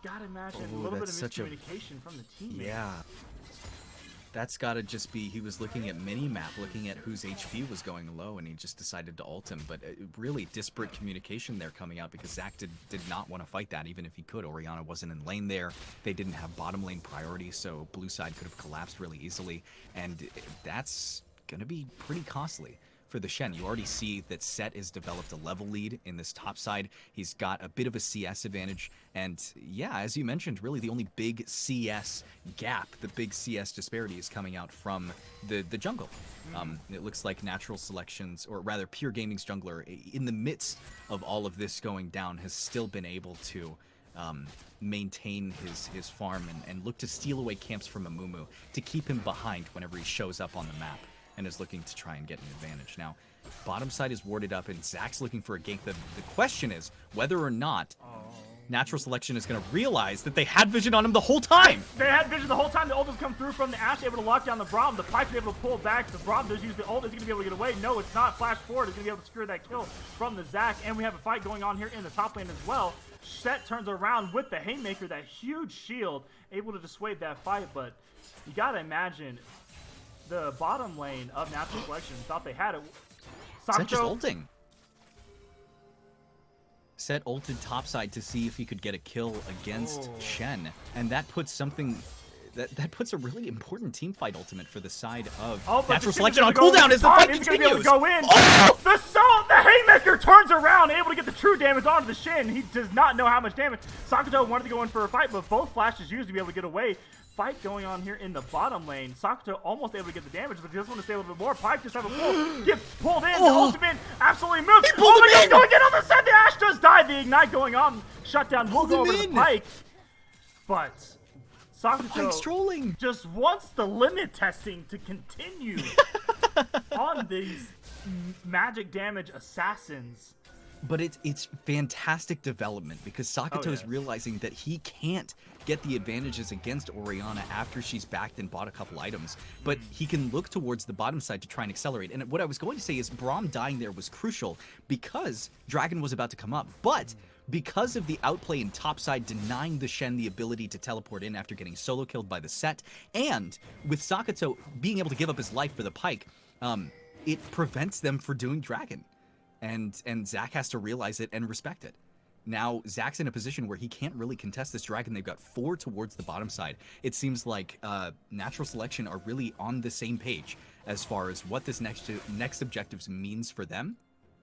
Gotta imagine a little bit of miscommunication from the teammates. Yeah. That's got to just be, he was looking at minimap, looking at whose HP was going low, and he just decided to ult him. But really disparate communication there coming out, because Zac did not want to fight that, even if he could. Orianna wasn't in lane there. They didn't have bottom lane priority, so blue side could have collapsed really easily. And that's going to be pretty costly for the Shen. You already see that Set has developed a level lead in this top side. He's got a bit of a CS advantage. And yeah, as you mentioned, really the only big CS gap, the big CS disparity is coming out from the jungle. It looks like Natural Selections, or rather Pure Gaming's jungler, in the midst of all of this going down, has still been able to maintain his farm and look to steal away camps from Amumu to keep him behind whenever he shows up on the map and is looking to try and get an advantage. Now, bottom side is warded up, and Zac's looking for a gank. The question is whether or not Natural Selection is going to realize that they had vision on him the whole time. They had vision the whole time. The ult has come through from the Ashe, able to lock down the Braum. The Pyke is able to pull back. The Braum does use the ult. Is he going to be able to get away? No, it's not. Flash forward is going to be able to secure that kill from the Zac. And we have a fight going on here in the top lane as well. Set turns around with the Haymaker, that huge shield, able to dissuade that fight. But you got to imagine the bottom lane of Natural Selection thought they had it. Set just ulting. Set ulted topside to see if he could get a kill against Shen, and that puts something that puts a really important team fight ultimate for the side of Natural Selection on cooldown as the fight continues. Be able to go in. The Haymaker turns around, able to get the true damage onto the Shin. He does not know how much damage. Sakuto wanted to go in for a fight, but both flashes used to be able to get away. Fight going on here in the bottom lane. Sakuto almost able to get the damage, but he does want to stay a little bit more. Pyke just have a pull. Gets pulled in. The ultimate absolutely moves. Oh my god, going in on the side. The Ashe does die. The Ignite going on. Shutdown will go over to the Pyke. But Sakuto just wants the limit testing to continue on these magic damage assassins. But it's fantastic development, because Sakuto is realizing that he can't get the advantages against Orianna after she's backed and bought a couple items, but he can look towards the bottom side to try and accelerate. And what I was going to say is Braum dying there was crucial because Dragon was about to come up, but because of the outplay in topside denying the Shen the ability to teleport in after getting solo killed by the Set, and with Sakuto being able to give up his life for the Pyke, it prevents them from doing Dragon. And Zac has to realize it and respect it. Now, Zac's in a position where he can't really contest this Dragon. They've got 4 towards the bottom side. It seems like Natural Selection are really on the same page as far as what this next objectives means for them.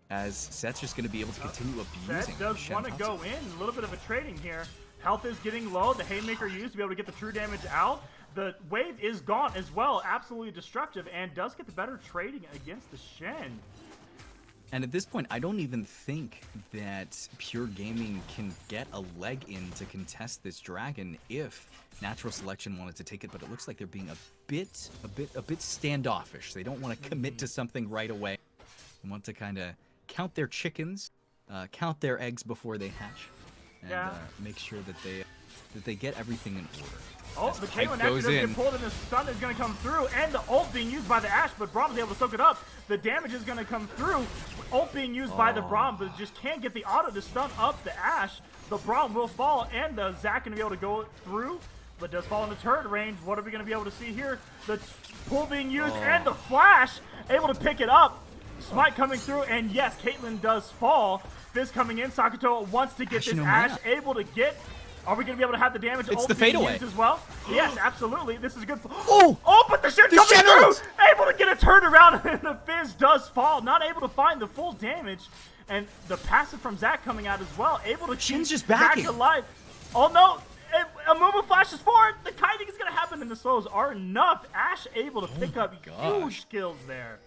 as Set's just going to be able to continue abusing. Set does want to go in. A little bit of a trading here. Health is getting low. The Haymaker used to be able to get the true damage out. The wave is gone as well. Absolutely destructive, and does get the better trading against the Shen. And at this point, I don't even think that Pure Gaming can get a leg in to contest this dragon if Natural Selection wanted to take it, but it looks like they're being a bit standoffish. They don't want to commit to something right away. They want to kind of count their chickens, count their eggs before they hatch, and make sure that they get everything in order. Oh, the Caitlyn actually does get pulled, and the stun is going to come through, and the ult being used by the Ashe, but Braum is able to soak it up. The damage is going to come through. Ult being used by the Braum, but just can't get the auto to stun up the Ashe. The Braum will fall, and the Zac going to be able to go through, but does fall into turret range. What are we going to be able to see here? The pull being used, and the flash able to pick it up. Smite coming through, and yes, Caitlyn does fall. Fizz coming in. Sakato wants to get this Ashe, able to get. Are we going to be able to have the damage? It's the fadeaway as well. Yes, absolutely. This is good. Oh, but the Shen coming through, able to get a turnaround, and the Fizz does fall. Not able to find the full damage, and the passive from Zac coming out as well. Able to keep Zac alive. Oh no! A Mumu flashes forward. The kiting is going to happen, and the slows are enough. Ashe able to pick up huge kills there.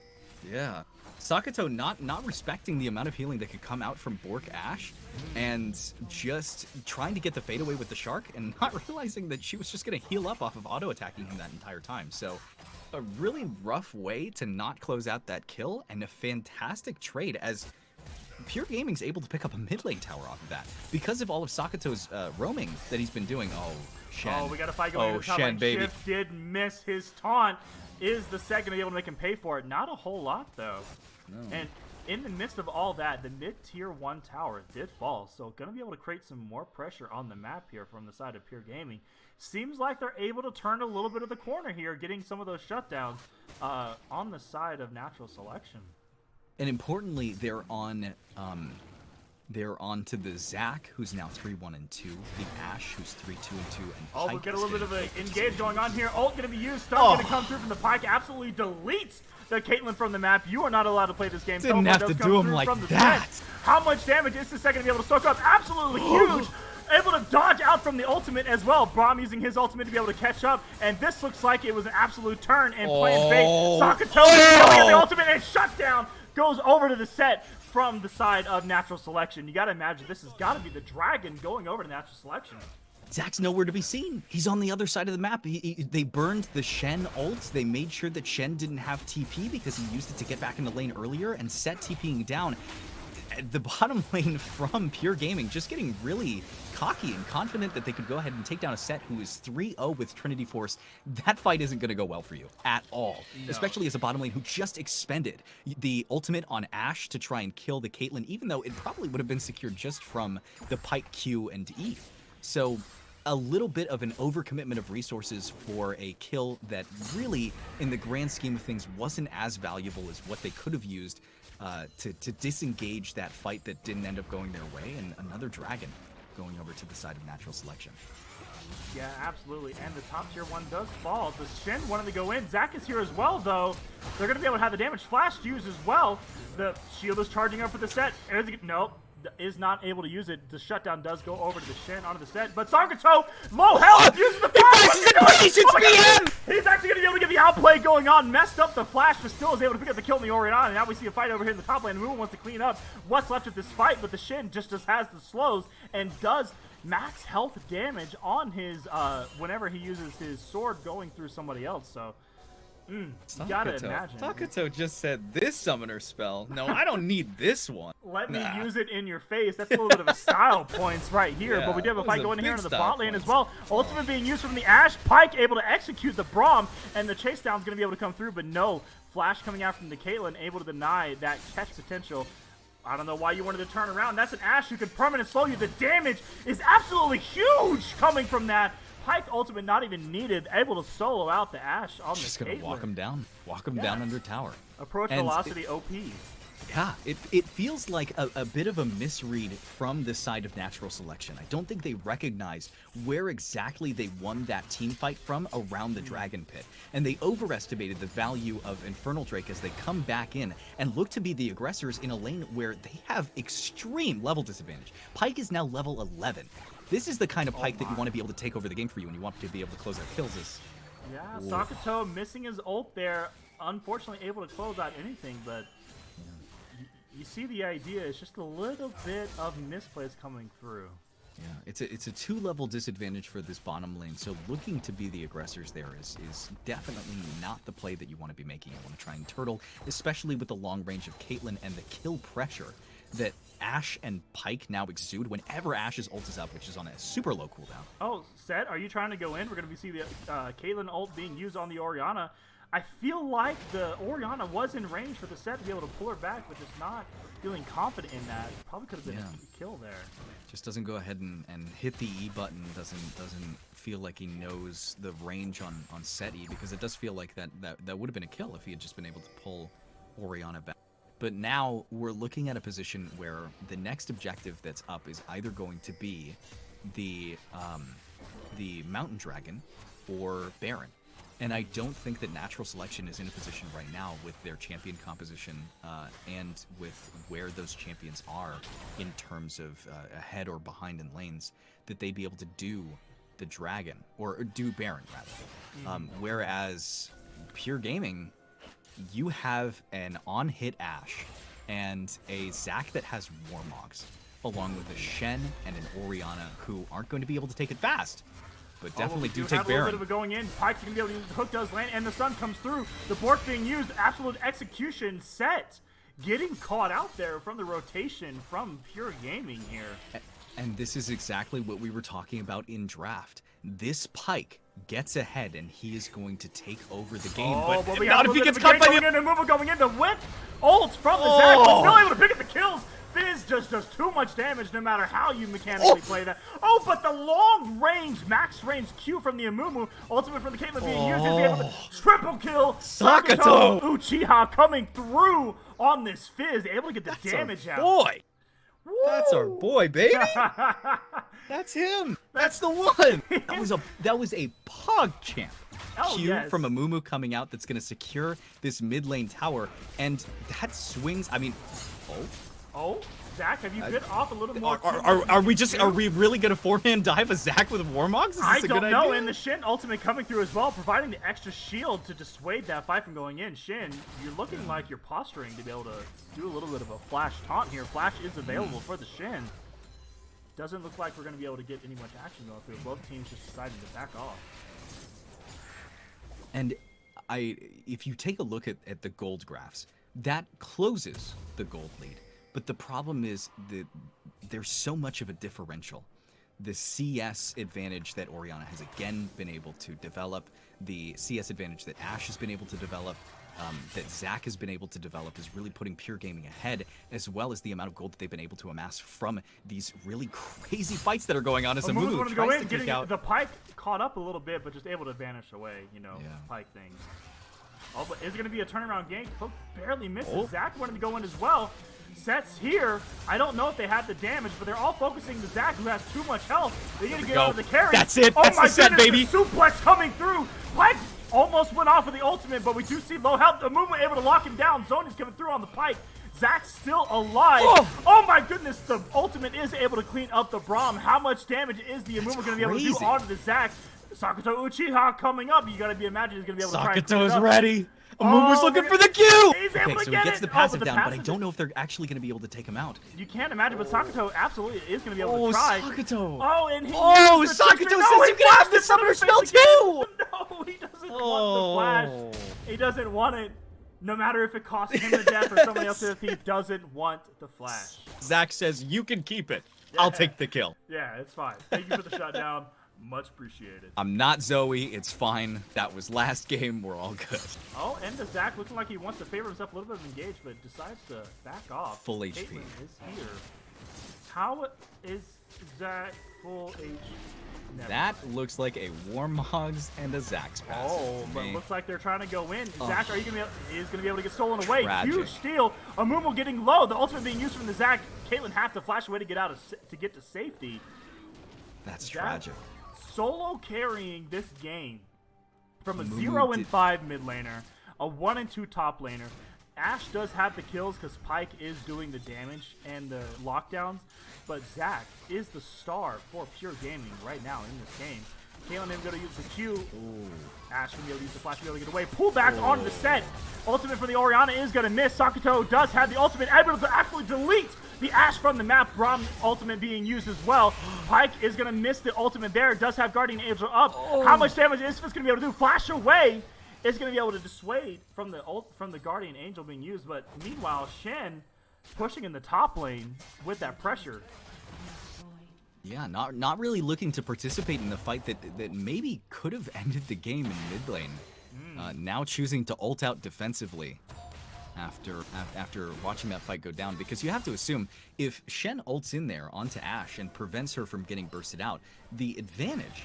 Yeah. Sakato not respecting the amount of healing that could come out from Bork Ashe, and just trying to get the fadeaway with the Shark, and not realizing that she was just going to heal up off of auto-attacking him that entire time. So a really rough way to not close out that kill, and a fantastic trade as Pure Gaming's able to pick up a mid lane tower off of that. Because of all of Sakato's roaming that he's been doing. Oh, Shen. Oh, we got a fight going into the top lane. Baby. Shift did miss his taunt. Is the second to be able to make him pay for it. Not a whole lot, though. No. And in the midst of all that, the mid-tier 1 tower did fall. So going to be able to create some more pressure on the map here from the side of Pure Gaming. Seems like they're able to turn a little bit of the corner here, getting some of those shutdowns on the side of Natural Selection. And importantly, they're on to the Zac, who's now 3-1-2, the Ashe, who's 3-2-2, and Pike. We get a little bit of an engage going on here. Ult going to be used. Stun going to come through from the Pike. Absolutely deletes the Caitlyn from the map. You are not allowed to play this game. Didn't have to do him like that. How much damage is the second to be able to soak up? Absolutely huge. Able to dodge out from the ultimate as well. Braum using his ultimate to be able to catch up. And this looks like it was an absolute turn and playing bait. Sakato getting the ultimate and shut down. Goes over to the set from the side of Natural Selection. You got to imagine this has got to be the dragon going over to Natural Selection. Zac's nowhere to be seen. He's on the other side of the map. They burned the Shen ults. They made sure that Shen didn't have TP because he used it to get back in the lane earlier, and Set TPing down. The bottom lane from Pure Gaming just getting really cocky and confident that they could go ahead and take down a Set who is 3-0 with Trinity Force. That fight isn't going to go well for you at all, especially as a bottom lane who just expended the ultimate on Ashe to try and kill the Caitlyn, even though it probably would have been secured just from the Pike Q and E. So a little bit of an overcommitment of resources for a kill that really, in the grand scheme of things, wasn't as valuable as what they could have used to disengage that fight that didn't end up going their way, and another dragon going over to the side of Natural Selection. Yeah, absolutely. And the top tier 1 does fall. The Shen wanted to go in. Zac is here as well, though. They're going to be able to have the damage flash used as well. The shield is charging up for the Set. Nope. Is not able to use it. The shutdown does go over to the Shen onto the Set, but Sakato, low health, uses the flash. He's actually going to be able to get the outplay going on. Messed up the flash, but still is able to pick up the kill in the Orion. And now we see a fight over here in the top lane. Mumu wants to clean up what's left of this fight, but the Shen just has the slows and does max health damage on his whenever he uses his sword going through somebody else. So you gotta imagine. Sakato just said this summoner spell. No, I don't need this one. Let me use it in your face. That's a little bit of a style points right here. But we do have a fight going in here into the bot lane as well. Ultimate being used from the Ashe. Pike able to execute the Braum, and the chase down is going to be able to come through, but no. Flash coming out from the Caitlyn, able to deny that catch potential. I don't know why you wanted to turn around. That's an Ashe who could permanent slow you. The damage is absolutely huge coming from that. Pike ultimate not even needed, able to solo out the Ashe on the Caitlyn. Just gonna walk him down. Walk him down under tower. Approach velocity OP. Yeah, it feels like a bit of a misread from the side of natural selection. I don't think they recognized where exactly they won that team fight from around the Dragon Pit. And they overestimated the value of Infernal Drake as they come back in and look to be the aggressors in a lane where they have extreme level disadvantage. Pyke is now level 11. This is the kind of Pyke that you want to be able to take over the game for you and you want to be able to close out kills. Yeah, Sakuto missing his ult there. Unfortunately able to close out anything, but you see the idea. It's just a little bit of misplays coming through. Yeah, it's a 2-level disadvantage for this bottom lane, so looking to be the aggressors there is definitely not the play that you want to be making. You want to try and turtle, especially with the long range of Caitlyn and the kill pressure that Ashe and Pyke now exude whenever Ashe's ult is up, which is on a super low cooldown. Oh, Set, are you trying to go in? We're going to see the Caitlyn ult being used on the Orianna. I feel like the Orianna was in range for the Set to be able to pull her back, but just not feeling confident in that. Probably could have been a kill there. Just doesn't go ahead and hit the E button. Doesn't feel like he knows the range on set E, because it does feel like that would have been a kill if he had just been able to pull Orianna back. But now we're looking at a position where the next objective that's up is either going to be the Mountain Dragon or Baron. And I don't think that natural selection is in a position right now with their champion composition and with where those champions are in terms of ahead or behind in lanes, that they'd be able to do the dragon, or do Baron rather. Whereas Pure Gaming, you have an on-hit Ashe and a Zac that has Warmogs, along with a Shen and an Orianna who aren't going to be able to take it fast. But definitely do take Baron. A little bit of a going in. Pyke's going to be able to use the hook, does land, and the stun comes through. The Bork being used. Absolute execution. Set getting caught out there from the rotation from Pure Gaming here. And this is exactly what we were talking about in draft. This Pyke gets ahead, and he is going to take over the game. But not if he gets caught by the... Going in the whip. Ult from the Zac, but still able to pick up the kills. Fizz just does too much damage no matter how you mechanically play that. Oh, but the long range, max range Q from the Amumu, ultimate from the Caitlyn being used, is able to triple kill. Sakuto Uchiha coming through on this Fizz, able to get the damage out. Boy. Woo! That's our boy, baby. That's him. That's the one. That was a Pog champ. Q from Amumu coming out that's going to secure this mid lane tower, and that swings. I mean, Oh, Zac, have you bit off a little more? Are we really gonna forehand dive a Zac with Warmogs? Is this I a don't good know, idea? and the Shin ultimate coming through as well, providing the extra shield to dissuade that fight from going in. Shin, you're looking like you're posturing to be able to do a little bit of a flash taunt here. Flash is available for the Shin. Doesn't look like we're gonna be able to get any much action going through. Both teams just deciding to back off. And if you take a look at the gold graphs, that closes the gold lead. But the problem is that there's so much of a differential. The CS advantage that Orianna has again been able to develop, the CS advantage that Ashe has been able to develop, that Zac has been able to develop, is really putting Pure Gaming ahead, as well as the amount of gold that they've been able to amass from these really crazy fights that are going on as Amumu tries to kick out. The Pyke caught up a little bit, but just able to vanish away, Pyke things. Oh, but is it going to be a turnaround gank? Hook barely misses. Zac wanted to go in as well. Sets here. I don't know if they had the damage, but they're all focusing the Zac, who has too much health. They need to get out of the carry. That's it. That's the set, baby. The suplex coming through. Pyke almost went off of the ultimate, but we do see low health. The movement able to lock him down. Zony's coming through on the Pyke. Zac's still alive. Oh my goodness, the ultimate is able to clean up the Braum. How much damage is the Amumu going to be able to do onto the Zac? Sakuto Uchiha coming up. You got to be imagining he's going to be able to try and clean it up. Sakato's ready. Amumu's looking for the Q! He's able to so get he gets it. the passive but down, but I don't know if they're actually going to be able to take him out. You can't imagine, but Sakuto absolutely is going to be able to try. Sakuto! Oh, and he Sakuto says you can have the summoner spell too! No, he doesn't want the flash. He doesn't want it. No matter if it costs him the death or somebody else, he doesn't want the flash. Zac says you can keep it. Yeah. I'll take the kill. Yeah, it's fine. Thank you for the shutdown. Much appreciated. I'm not Zoe. It's fine. That was last game. We're all good. Oh, and the Zac looking like he wants to favor himself a little bit of engage, but decides to back off. Full HP. Caitlyn is here. How is Zac full HP? That looks like a Warmogs and a Zax's pass. Oh, but it looks like they're trying to go in. Oh. Zac, is going to be able to get stolen away. Tragic. Huge steal. Amumu getting low. The ultimate being used from the Zac. Caitlyn have to flash away to get to safety. That's tragic. Solo carrying this game from a Amumu 0 and 5 mid laner, a 1 and 2 top laner. Ash does have the kills because Pyke is doing the damage and the lockdowns, but Zac is the star for Pure Gaming right now in this game. Caitlyn is going to use the Q. Ooh. Ash going to be able to use the flash to be able to get away. Pull back onto the set. Ultimate for the Orianna is going to miss. Sakuto does have the ultimate, able to actually delete the Ash from the map. Braum ultimate being used as well. Pyke is going to miss the ultimate there. Does have Guardian Angel up. How much damage is Isfis going to be able to do? Flash away. Is going to be able to dissuade from the Guardian Angel being used, but meanwhile, Shen pushing in the top lane with that pressure. Yeah, not really looking to participate in the fight that maybe could have ended the game in mid lane. Now choosing to ult out defensively after watching that fight go down, because you have to assume if Shen ults in there onto Ashe and prevents her from getting bursted out, the advantage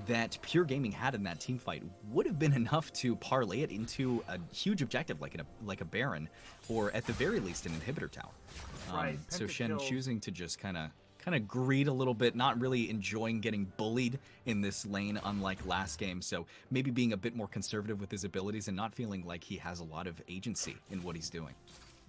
that Pure Gaming had in that team fight would have been enough to parlay it into a huge objective like a Baron, or at the very least an inhibitor tower. Right. So Shen choosing to just kind of greed a little bit, not really enjoying getting bullied in this lane, unlike last game. So maybe being a bit more conservative with his abilities and not feeling like he has a lot of agency in what he's doing.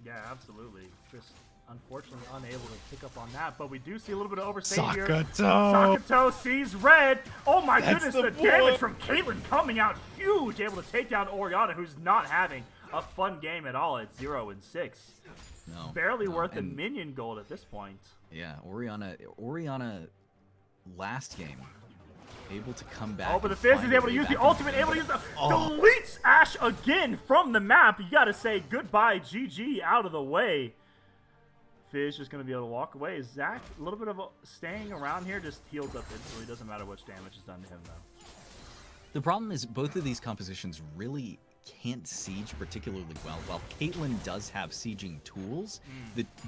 Yeah, absolutely. Just unfortunately unable to pick up on that, but we do see a little bit of overstay here. Sakuto sees red. Oh my goodness, the damage from Caitlyn coming out huge, able to take down Orianna, who's not having a fun game at all at 0 and 6. No, barely worth the minion gold at this point. Yeah, Orianna last game able to come back. Oh, but the Fizz is able to use the ultimate, able to use the deletes Ashe again from the map. You gotta say goodbye, GG, out of the way. Fizz just going to be able to walk away. Zac, a little bit of staying around here, just heals up instantly. Doesn't matter which damage is done to him, though. The problem is both of these compositions really can't siege particularly well. While Caitlyn does have sieging tools,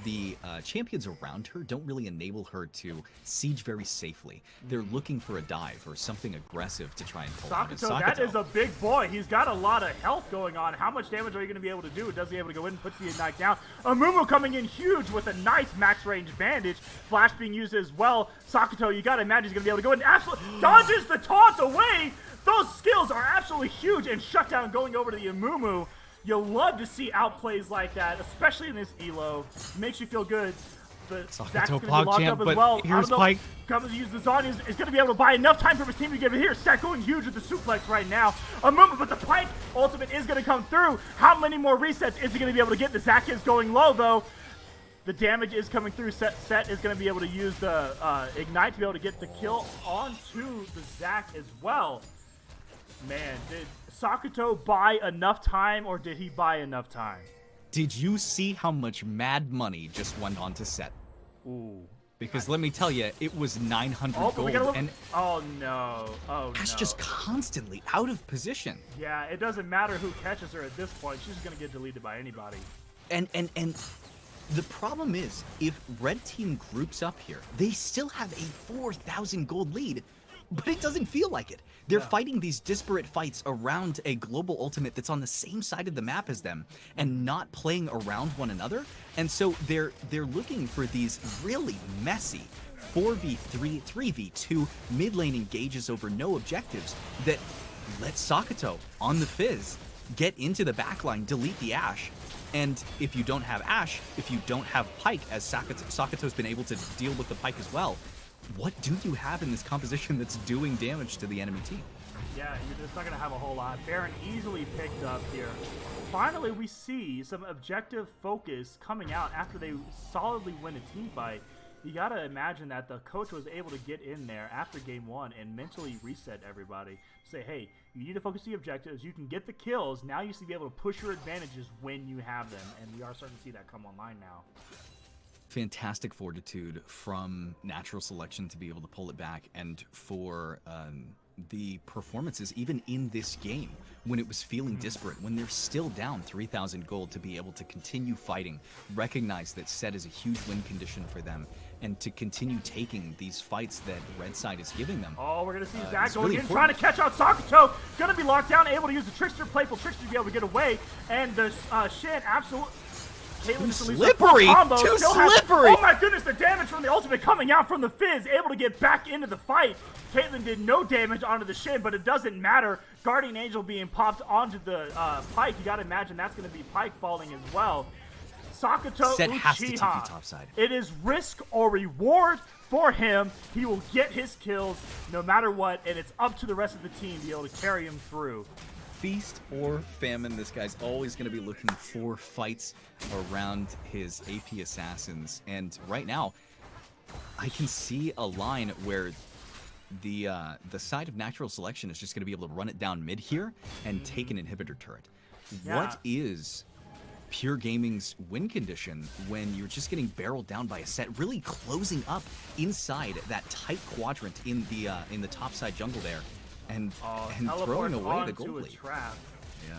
the champions around her don't really enable her to siege very safely. They're looking for a dive or something aggressive to try and pull on. Sakuto, that is a big boy. He's got a lot of health going on. How much damage are you going to be able to do? Does he able to go in and puts the Ignite down? Amumu coming in huge with a nice max range bandage. Flash being used as well. Sakuto, you got to imagine he's going to be able to go in and absolutely dodges the taunt away. Those skills are absolutely huge, and shutdown going over to the Amumu. You love to see outplays like that, especially in this elo. Makes you feel good. But Zac's going to be locked up as well. Here's Pyke. Comes to use the Zon. Is going to be able to buy enough time for his team to get it here. Zac going huge with the suplex right now. Amumu, but the Pyke ultimate is going to come through. How many more resets is he going to be able to get? The Zac is going low, though. The damage is coming through. Set is going to be able to use the Ignite to be able to get the kill onto the Zac as well. Man, did Sakuto buy enough time, or did he buy enough time? Did you see how much mad money just went on to Set? Ooh. Because let me tell you, it was 900 gold. And oh no. Oh Ash no. just constantly out of position. Yeah, it doesn't matter who catches her at this point. She's going to get deleted by anybody. And the problem is, if Red Team groups up here, they still have a 4,000 gold lead. But it doesn't feel like it. They're fighting these disparate fights around a global ultimate that's on the same side of the map as them and not playing around one another. And so they're looking for these really messy 4v3, 3v2 mid lane engages over no objectives that let Sakuto on the Fizz get into the backline, delete the Ashe. And if you don't have Ashe, if you don't have Pyke, as Sakuto's been able to deal with the Pyke as well, what do you have in this composition that's doing damage to the enemy team? Yeah, you're just not going to have a whole lot. Baron easily picked up here. Finally, we see some objective focus coming out after they solidly win a team fight. You got to imagine that the coach was able to get in there after game one and mentally reset everybody. Say, hey, you need to focus the objectives. You can get the kills. Now you need to be able to push your advantages when you have them. And we are starting to see that come online now. Fantastic fortitude from natural selection to be able to pull it back, and for the performances even in this game when it was feeling disparate, when they're still down 3,000 gold, to be able to continue fighting, recognize that Set is a huge win condition for them, and to continue taking these fights that Red Side is giving them. Oh, we're going to see Zach going really in, trying to catch out Sakuto. Going to be locked down, able to use the Trickster, Playful Trickster to be able to get away. And the Shin, absolutely. Too slippery! Too slippery! Oh my goodness, the damage from the ultimate coming out from the Fizz, able to get back into the fight. Caitlyn did no damage onto the Shin, but it doesn't matter. Guardian Angel being popped onto the Pike. You gotta imagine that's gonna be Pike falling as well. Sakuto Set has to TP Uchiha. topside. It is risk or reward for him. He will get his kills no matter what, and it's up to the rest of the team to be able to carry him through. Feast or famine, this guy's always going to be looking for fights around his AP assassins. And right now, I can see a line where the side of natural selection is just going to be able to run it down mid here and take an inhibitor turret. Yeah. What is Pure Gaming's win condition when you're just getting barreled down by a set, really closing up inside that tight quadrant in the top side jungle there? And throwing away the gold lead. Trap. Yeah.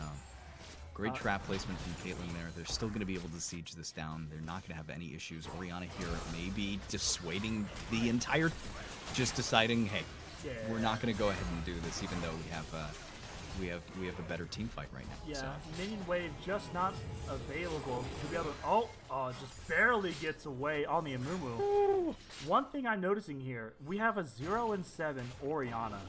Great trap placement from Caitlyn there. They're still going to be able to siege this down. They're not going to have any issues. Orianna here maybe dissuading the entire... Just deciding, hey, we're not going to go ahead and do this, even though we have a better team fight right now. Yeah, so. minion wave just not available to be able to... just barely gets away on the Amumu. One thing I'm noticing here, we have a 0-7 Orianna.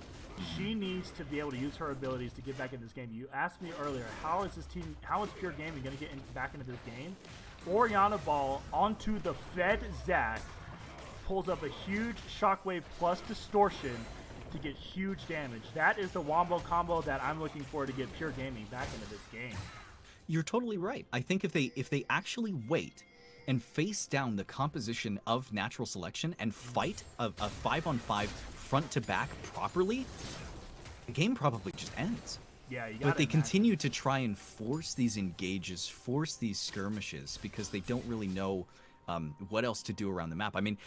She needs to be able to use her abilities to get back in this game. You asked me earlier, how is Pure Gaming going to get back into this game? Orianna ball onto the fed Zac, pulls up a huge shockwave plus distortion to get huge damage. That is the wombo combo that I'm looking for to get Pure Gaming back into this game. You're totally right. I think if they actually wait and face down the composition of natural selection and fight a 5-on-5 front to back properly, the game probably just ends. Yeah, you got But they continue to try and force these engages, force these skirmishes, because they don't really know what else to do around the map. I mean,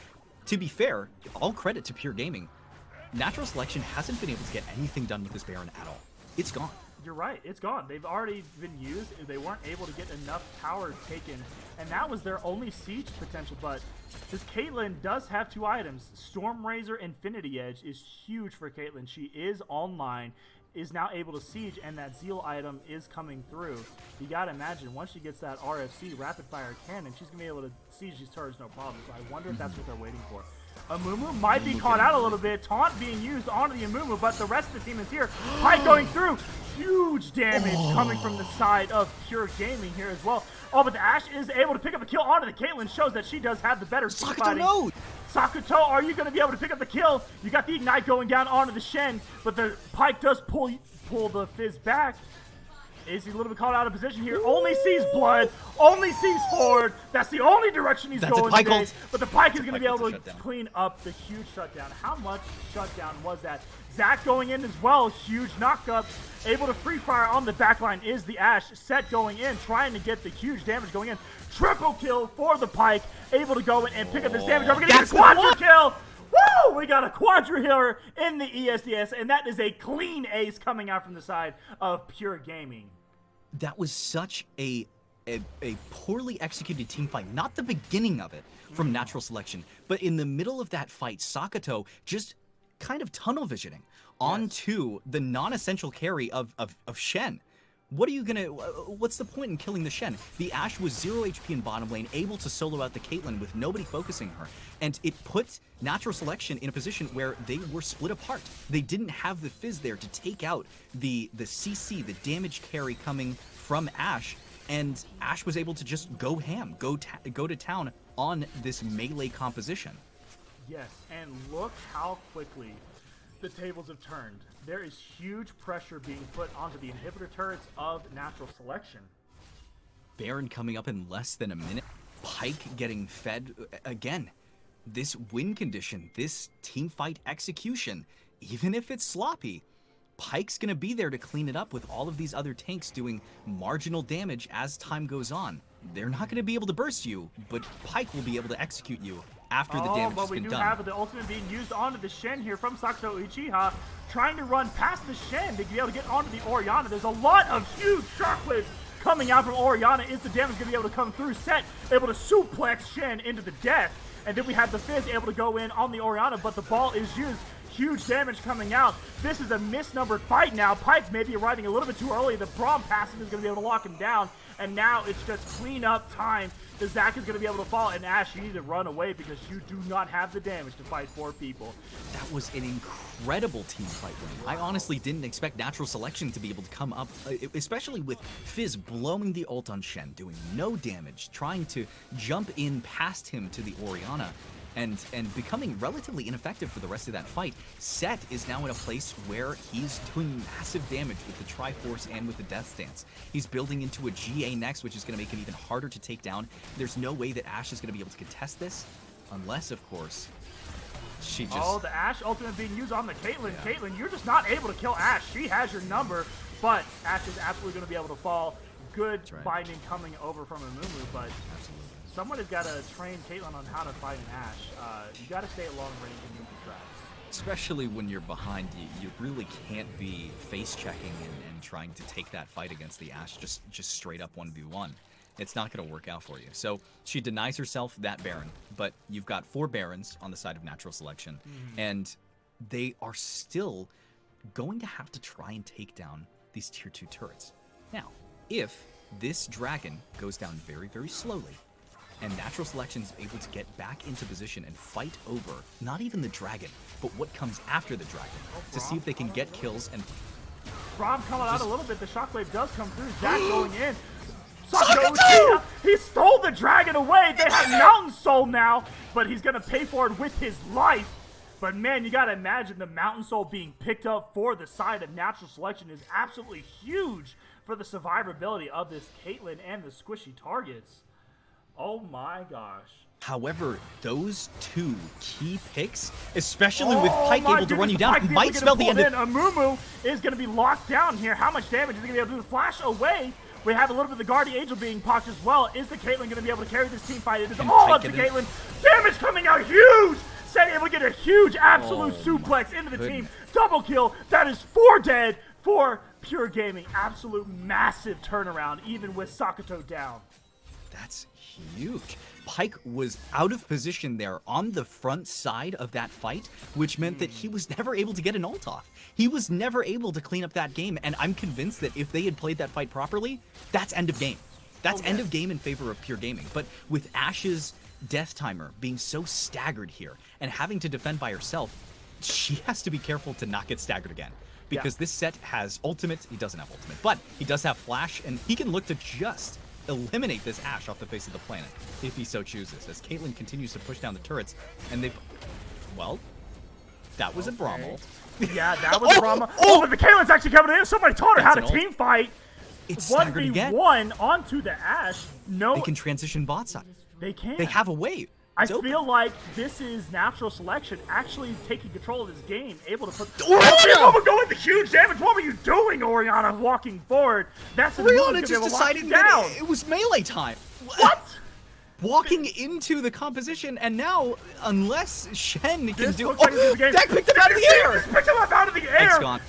to be fair, all credit to Pure Gaming. Natural selection hasn't been able to get anything done with this Baron at all. It's gone. You're right, it's gone. They've already been used. They weren't able to get enough tower taken, and that was their only siege potential. But this Caitlyn does have two items. Stormrazor Infinity Edge is huge for Caitlyn. She is online, is now able to siege, and that Zeal item is coming through. You gotta imagine, once she gets that RFC, Rapid Fire Cannon, she's gonna be able to siege these turrets no problem. So I wonder if that's what they're waiting for. Amumu might be caught out a little bit. Taunt being used onto the Amumu, but the rest of the team is here. Pike going through. Huge damage coming from the side of Pure Gaming here as well. Oh, but the Ashe is able to pick up a kill onto the Caitlyn. Shows that she does have the better team fighting. Sakuto, are you going to be able to pick up the kill? You got the Ignite going down onto the Shen, but the Pike does pull the Fizz back. Is he a little bit caught out of position here? Only sees blood, only sees forward. That's the only direction he's going today. But the Pike is going to be able to clean up the huge shutdown. How much shutdown was that? Zac going in as well. Huge knockup. Able to free fire on the backline is the Ashe. Set going in, trying to get the huge damage going in. Triple kill for the Pike. Able to go in and pick up this damage. We're going to get a quadra kill. Woo! We got a quadra here in the ESDS, and that is a clean ace coming out from the side of Pure Gaming. That was such a poorly executed team fight. Not the beginning of it from natural selection, but in the middle of that fight, Sakuto just kind of tunnel visioning onto the non-essential carry of Shen. What's the point in killing the Shen? The Ashe was 0 HP in bottom lane, able to solo out the Caitlyn with nobody focusing her. And it put natural selection in a position where they were split apart. They didn't have the Fizz there to take out the CC, the damage carry coming from Ashe. And Ashe was able to just go ham, go to town on this melee composition. Yes, and look how quickly the tables have turned. There is huge pressure being put onto the inhibitor turrets of natural selection. Baron coming up in less than a minute. Pike getting fed. Again, this win condition, this team fight execution, even if it's sloppy, Pike's going to be there to clean it up with all of these other tanks doing marginal damage as time goes on. They're not going to be able to burst you, but Pike will be able to execute you after the damage has been done. But we do have the ultimate being used onto the Shen here from Sakuto Uchiha, trying to run past the Shen to be able to get onto the Orianna. There's a lot of huge shockwaves coming out from Orianna. Is the damage going to be able to come through? Set able to suplex Shen into the death. And then we have the Fizz able to go in on the Orianna, but the ball is used. Huge damage coming out. This is a misnumbered fight now. Pyke maybe arriving a little bit too early. The Braum passive is going to be able to lock him down. And now it's just clean up time. The Zac is going to be able to fall. And Ash, you need to run away because you do not have the damage to fight 4 people. That was an incredible team fight win. I honestly didn't expect Natural Selection to be able to come up, especially with Fizz blowing the ult on Shen, doing no damage, trying to jump in past him to the Orianna. And becoming relatively ineffective for the rest of that fight. Set is now in a place where he's doing massive damage with the Triforce and with the Death Stance. He's building into a GA next, which is going to make it even harder to take down. There's no way that Ashe is going to be able to contest this, unless, of course, she just... Oh, the Ashe ultimate being used on the Caitlyn. Yeah. Caitlyn, you're just not able to kill Ashe. She has your number, but Ashe is absolutely going to be able to fall. Good binding coming over from Amumu, but... Absolutely. Someone has got to train Caitlyn on how to fight an Ashe. You got to stay at long range and move the traps. Especially when you're behind, you really can't be face-checking and trying to take that fight against the Ashe just straight up 1v1. It's not going to work out for you. So she denies herself that Baron, but you've got 4 Barons on the side of Natural Selection, and they are still going to have to try and take down these tier 2 turrets. Now, if this dragon goes down very, very slowly, and Natural Selection is able to get back into position and fight over not even the dragon, but what comes after the dragon, to see if they can get kills. And Braum coming out a little bit. The shockwave does come through. Zac going in. Sakato! He stole the dragon away. They have Mountain Soul now, but he's going to pay for it with his life. But man, you got to imagine the Mountain Soul being picked up for the side of Natural Selection is absolutely huge for the survivability of this Caitlyn and the squishy targets. Oh my gosh. However, those 2 key picks, especially with Pyke able to run you down, might spell the end of... Amumu is going to be locked down here. How much damage is he going to be able to do? Flash away. We have a little bit of the Guardian Angel being popped as well. Is the Caitlyn going to be able to carry this team fight? It is all up to Caitlyn. Damage coming out huge. Set able to get a huge absolute suplex into the team. Double kill. That is 4 dead for Pure Gaming. Absolute massive turnaround, even with Sakato down. That's huge. Pyke was out of position there on the front side of that fight, which meant that he was never able to get an ult off. He was never able to clean up that game, and I'm convinced that if they had played that fight properly, that's end of game. That's end of game in favor of Pure Gaming. But with Ashe's death timer being so staggered here and having to defend by herself, she has to be careful to not get staggered again. Because this set has ultimate. He doesn't have ultimate, but he does have flash, and he can look to just eliminate this Ashe off the face of the planet if he so chooses, as Caitlyn continues to push down the turrets. And they've... Well, that was a Braum ult. Yeah, that was a Braum. Oh, but the Caitlyn's actually coming in. Somebody taught her how to team fight. It's staggered again. 1v1 onto the Ashe. No, they can transition bot side. They can. They have a way. I feel like this is Natural Selection actually taking control of this game, able to put... Orianna! Going the huge damage. What were you doing, Orianna, walking forward? That's Orianna just decided that it was melee time. What? Walking into the composition, and now, unless Shen can do... Like Deck picked him out of the air! Picked him up out of the air! It's gone.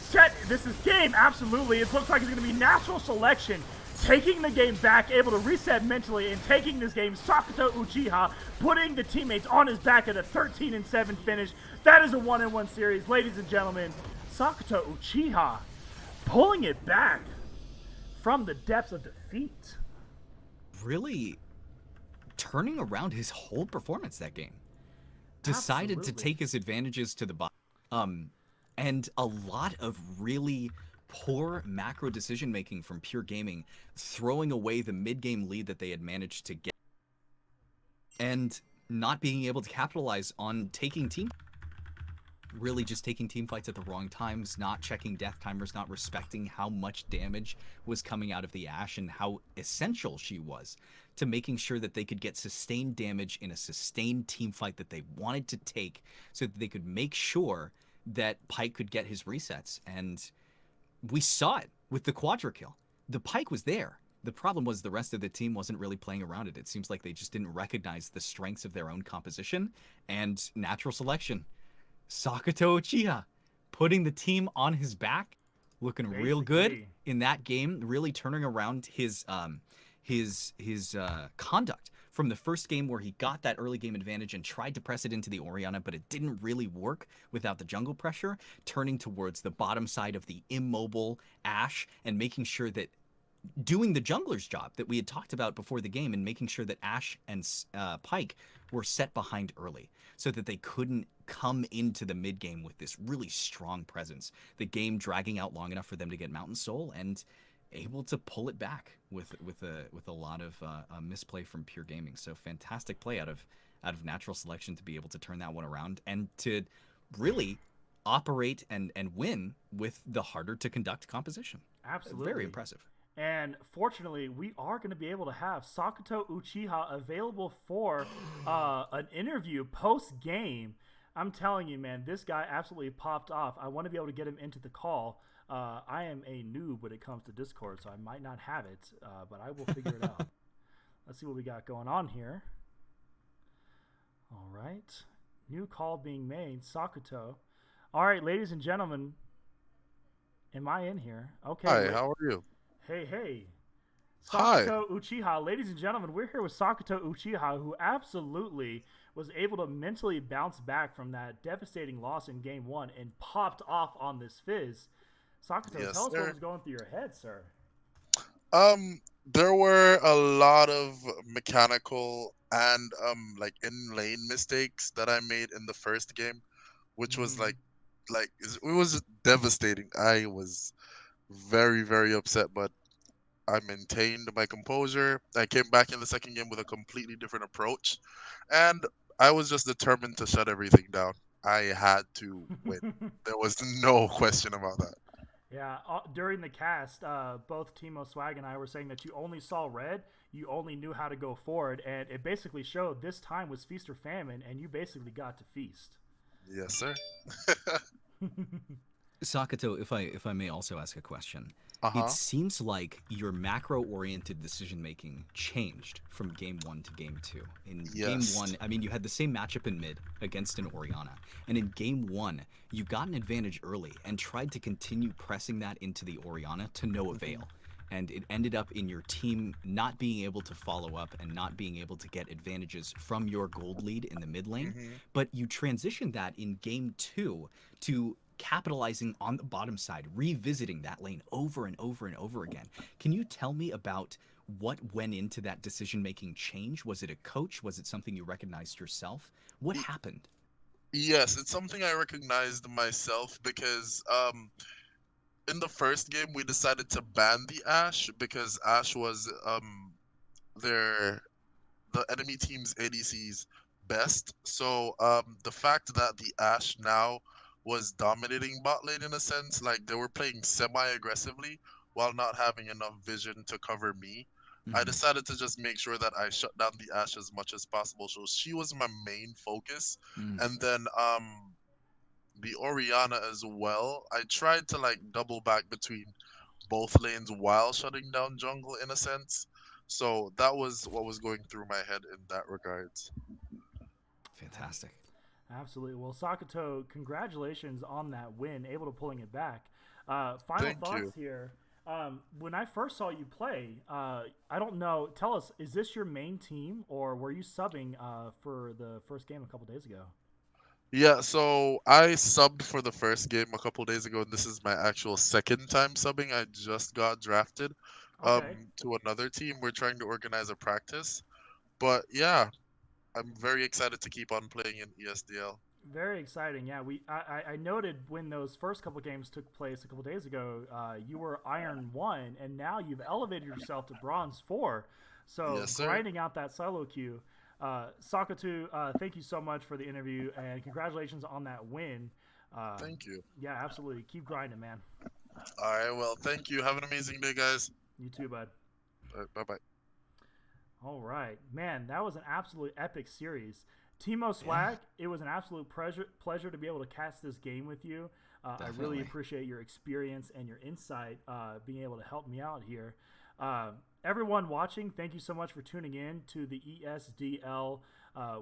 This is game, absolutely. It looks like it's going to be Natural Selection taking the game back, able to reset mentally, and taking this game, Sakato Uchiha, putting the teammates on his back at a 13-7 finish. That is a 1-1 series. Ladies and gentlemen, Sakato Uchiha pulling it back from the depths of defeat. Really turning around his whole performance that game. Decided to take his advantages to the bottom. And a lot of really poor macro decision making from Pure Gaming, throwing away the mid-game lead that they had managed to get, and not being able to capitalize on taking team, really just taking team fights at the wrong times, not checking death timers, not respecting how much damage was coming out of the Ashe and how essential she was to making sure that they could get sustained damage in a sustained team fight that they wanted to take, so that they could make sure that Pyke could get his resets. And we saw it with the quadra kill. The Pyke was there. The problem was the rest of the team wasn't really playing around it. It seems like they just didn't recognize the strengths of their own composition and Natural Selection. Sakato Uchiha putting the team on his back. looking real good Basically. in that game, really turning around his conduct from the first game where he got that early game advantage and tried to press it into the Orianna, but it didn't really work without the jungle pressure, turning towards the bottom side of the immobile Ashe and making sure that doing the jungler's job that we had talked about before the game and making sure that Ashe and Pyke were set behind early so that they couldn't come into the mid game with this really strong presence. The game dragging out long enough for them to get Mountain Soul and able to pull it back with a lot of misplay from Pure Gaming. So fantastic play out of Natural Selection to be able to turn that one around and to really operate and win with the harder to conduct composition. Absolutely. Very impressive. And fortunately, we are going to be able to have Sakuto Uchiha available for an interview post game. I'm telling you, man, this guy absolutely popped off. I want to be able to get him into the call. I am a noob when it comes to Discord, so I might not have it, but I will figure it out. Let's see what we got going on here. All right. New call being made. Sakuto. All right, ladies and gentlemen. Am I in here? Okay. Hi, how are you? Hey. Hi. Sakuto Uchiha. Ladies and gentlemen, we're here with Sakuto Uchiha, who absolutely was able to mentally bounce back from that devastating loss in Game 1 and popped off on this Fizz. Sakuto, Yes, tell us sir. what was going through your head, sir. There were a lot of mechanical and like in lane mistakes that I made in the first game, which was Mm-hmm. it was devastating. I was very, very upset, but I maintained my composure. I came back in the second game with a completely different approach, and I was just determined to shut everything down. I had to win. There was no question about that. Yeah, during the cast, both Timo Swag and I were saying that you only saw red, you only knew how to go forward, and it basically showed this time was feast or famine, and you basically got to feast. Yes, sir. Sakato, if I may also ask a question. It Uh-huh. seems like your macro-oriented decision-making changed from game 1 to game 2. In game Yes. 1, I mean, you had the same matchup in mid against an Orianna. And in game 1, you got an advantage early and tried to continue pressing that into the Orianna to no Mm-hmm. avail. And it ended up in your team not being able to follow up and not being able to get advantages from your gold lead in the mid lane. Hmm. But you transitioned that in game 2 to capitalizing on the bottom side, revisiting that lane over and over and over again. Can you tell me about what went into that decision making change? Was it a coach? Was it something you recognized yourself? What happened? Yes, it's something I recognized myself because in the first game we decided to ban the Ashe because Ashe was their the enemy team's ADC's best. So the fact that the Ashe now was dominating bot lane in a sense, like they were playing semi-aggressively while not having enough vision to cover me. I Mm-hmm. decided to just make sure that I shut down the Ashe as much as possible. So she was my main focus. Mm. And then the Oriana as well. I tried to like double back between both lanes while shutting down jungle in a sense. So that was what was going through my head in that regards. Fantastic. Absolutely. Well, Sakuto, congratulations on that win, able to pulling it back. Final Thank thoughts you. here. When I first saw you play, I don't know. Tell us, is this your main team, or were you subbing for the first game a couple days ago? Yeah, so I subbed for the first game a couple days ago, and this is my actual second time subbing. I just got drafted Okay. to another team. We're trying to organize a practice. But yeah, I'm very excited to keep on playing in ESDL. Very exciting. Yeah, I noted when those first couple games took place a couple days ago, you were Iron 1, and now you've elevated yourself to Bronze 4. So Yes, sir. grinding out that solo queue. Sakatu, thank you so much for the interview, and congratulations on that win. Thank you. Yeah, absolutely. Keep grinding, man. All right, well, thank you. Have an amazing day, guys. You too, bud. Bye bye. All right, man, that was an absolute epic series. Timo Yeah, Swag, it was an absolute pleasure to be able to cast this game with you. I really definitely. appreciate your experience and your insight, being able to help me out here. Everyone watching, thank you so much for tuning in to the ESDL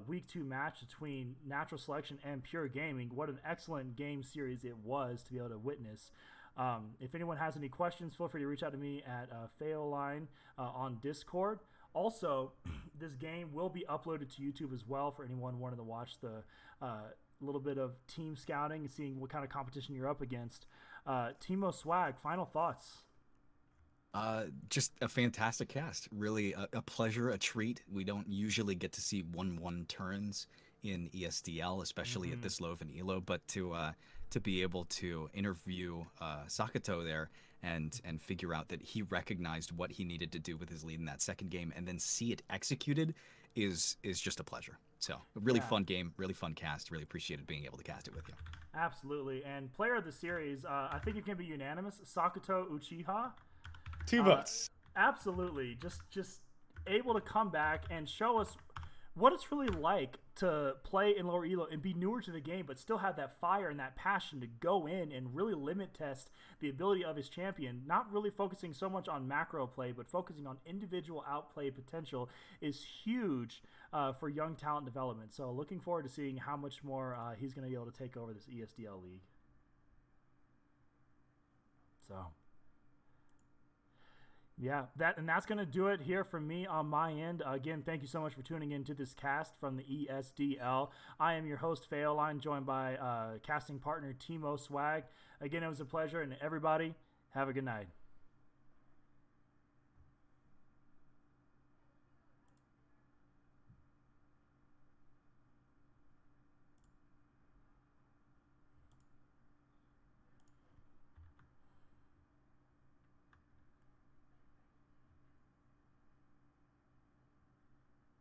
Week 2 match between Natural Selection and Pure Gaming. What an excellent game series it was to be able to witness. If anyone has any questions, feel free to reach out to me at Faoline on Discord. Also, this game will be uploaded to YouTube as well for anyone wanting to watch the little bit of team scouting and seeing what kind of competition you're up against. Timo Swag, final thoughts. Just a fantastic cast. Really a pleasure, a treat. We don't usually get to see 1-1 turns in ESDL, especially at this low of an elo, but to be able to interview Sakato there and figure out that he recognized what he needed to do with his lead in that second game and then see it executed is just a pleasure. So a really fun game, really fun cast. Really appreciated being able to cast it with you. Absolutely. And player of the series, I think it can be unanimous. Sakato Uchiha. 2 votes. Absolutely. Just able to come back and show us what it's really like to play in lower elo and be newer to the game, but still have that fire and that passion to go in and really limit test the ability of his champion. Not really focusing so much on macro play, but focusing on individual outplay potential is huge for young talent development. So looking forward to seeing how much more he's going to be able to take over this ESDL league. So... yeah, that's going to do it here from me on my end. Again, thank you so much for tuning in to this cast from the ESDL. I am your host, Faoline, joined by casting partner Timo Swag. Again, it was a pleasure, and everybody, have a good night.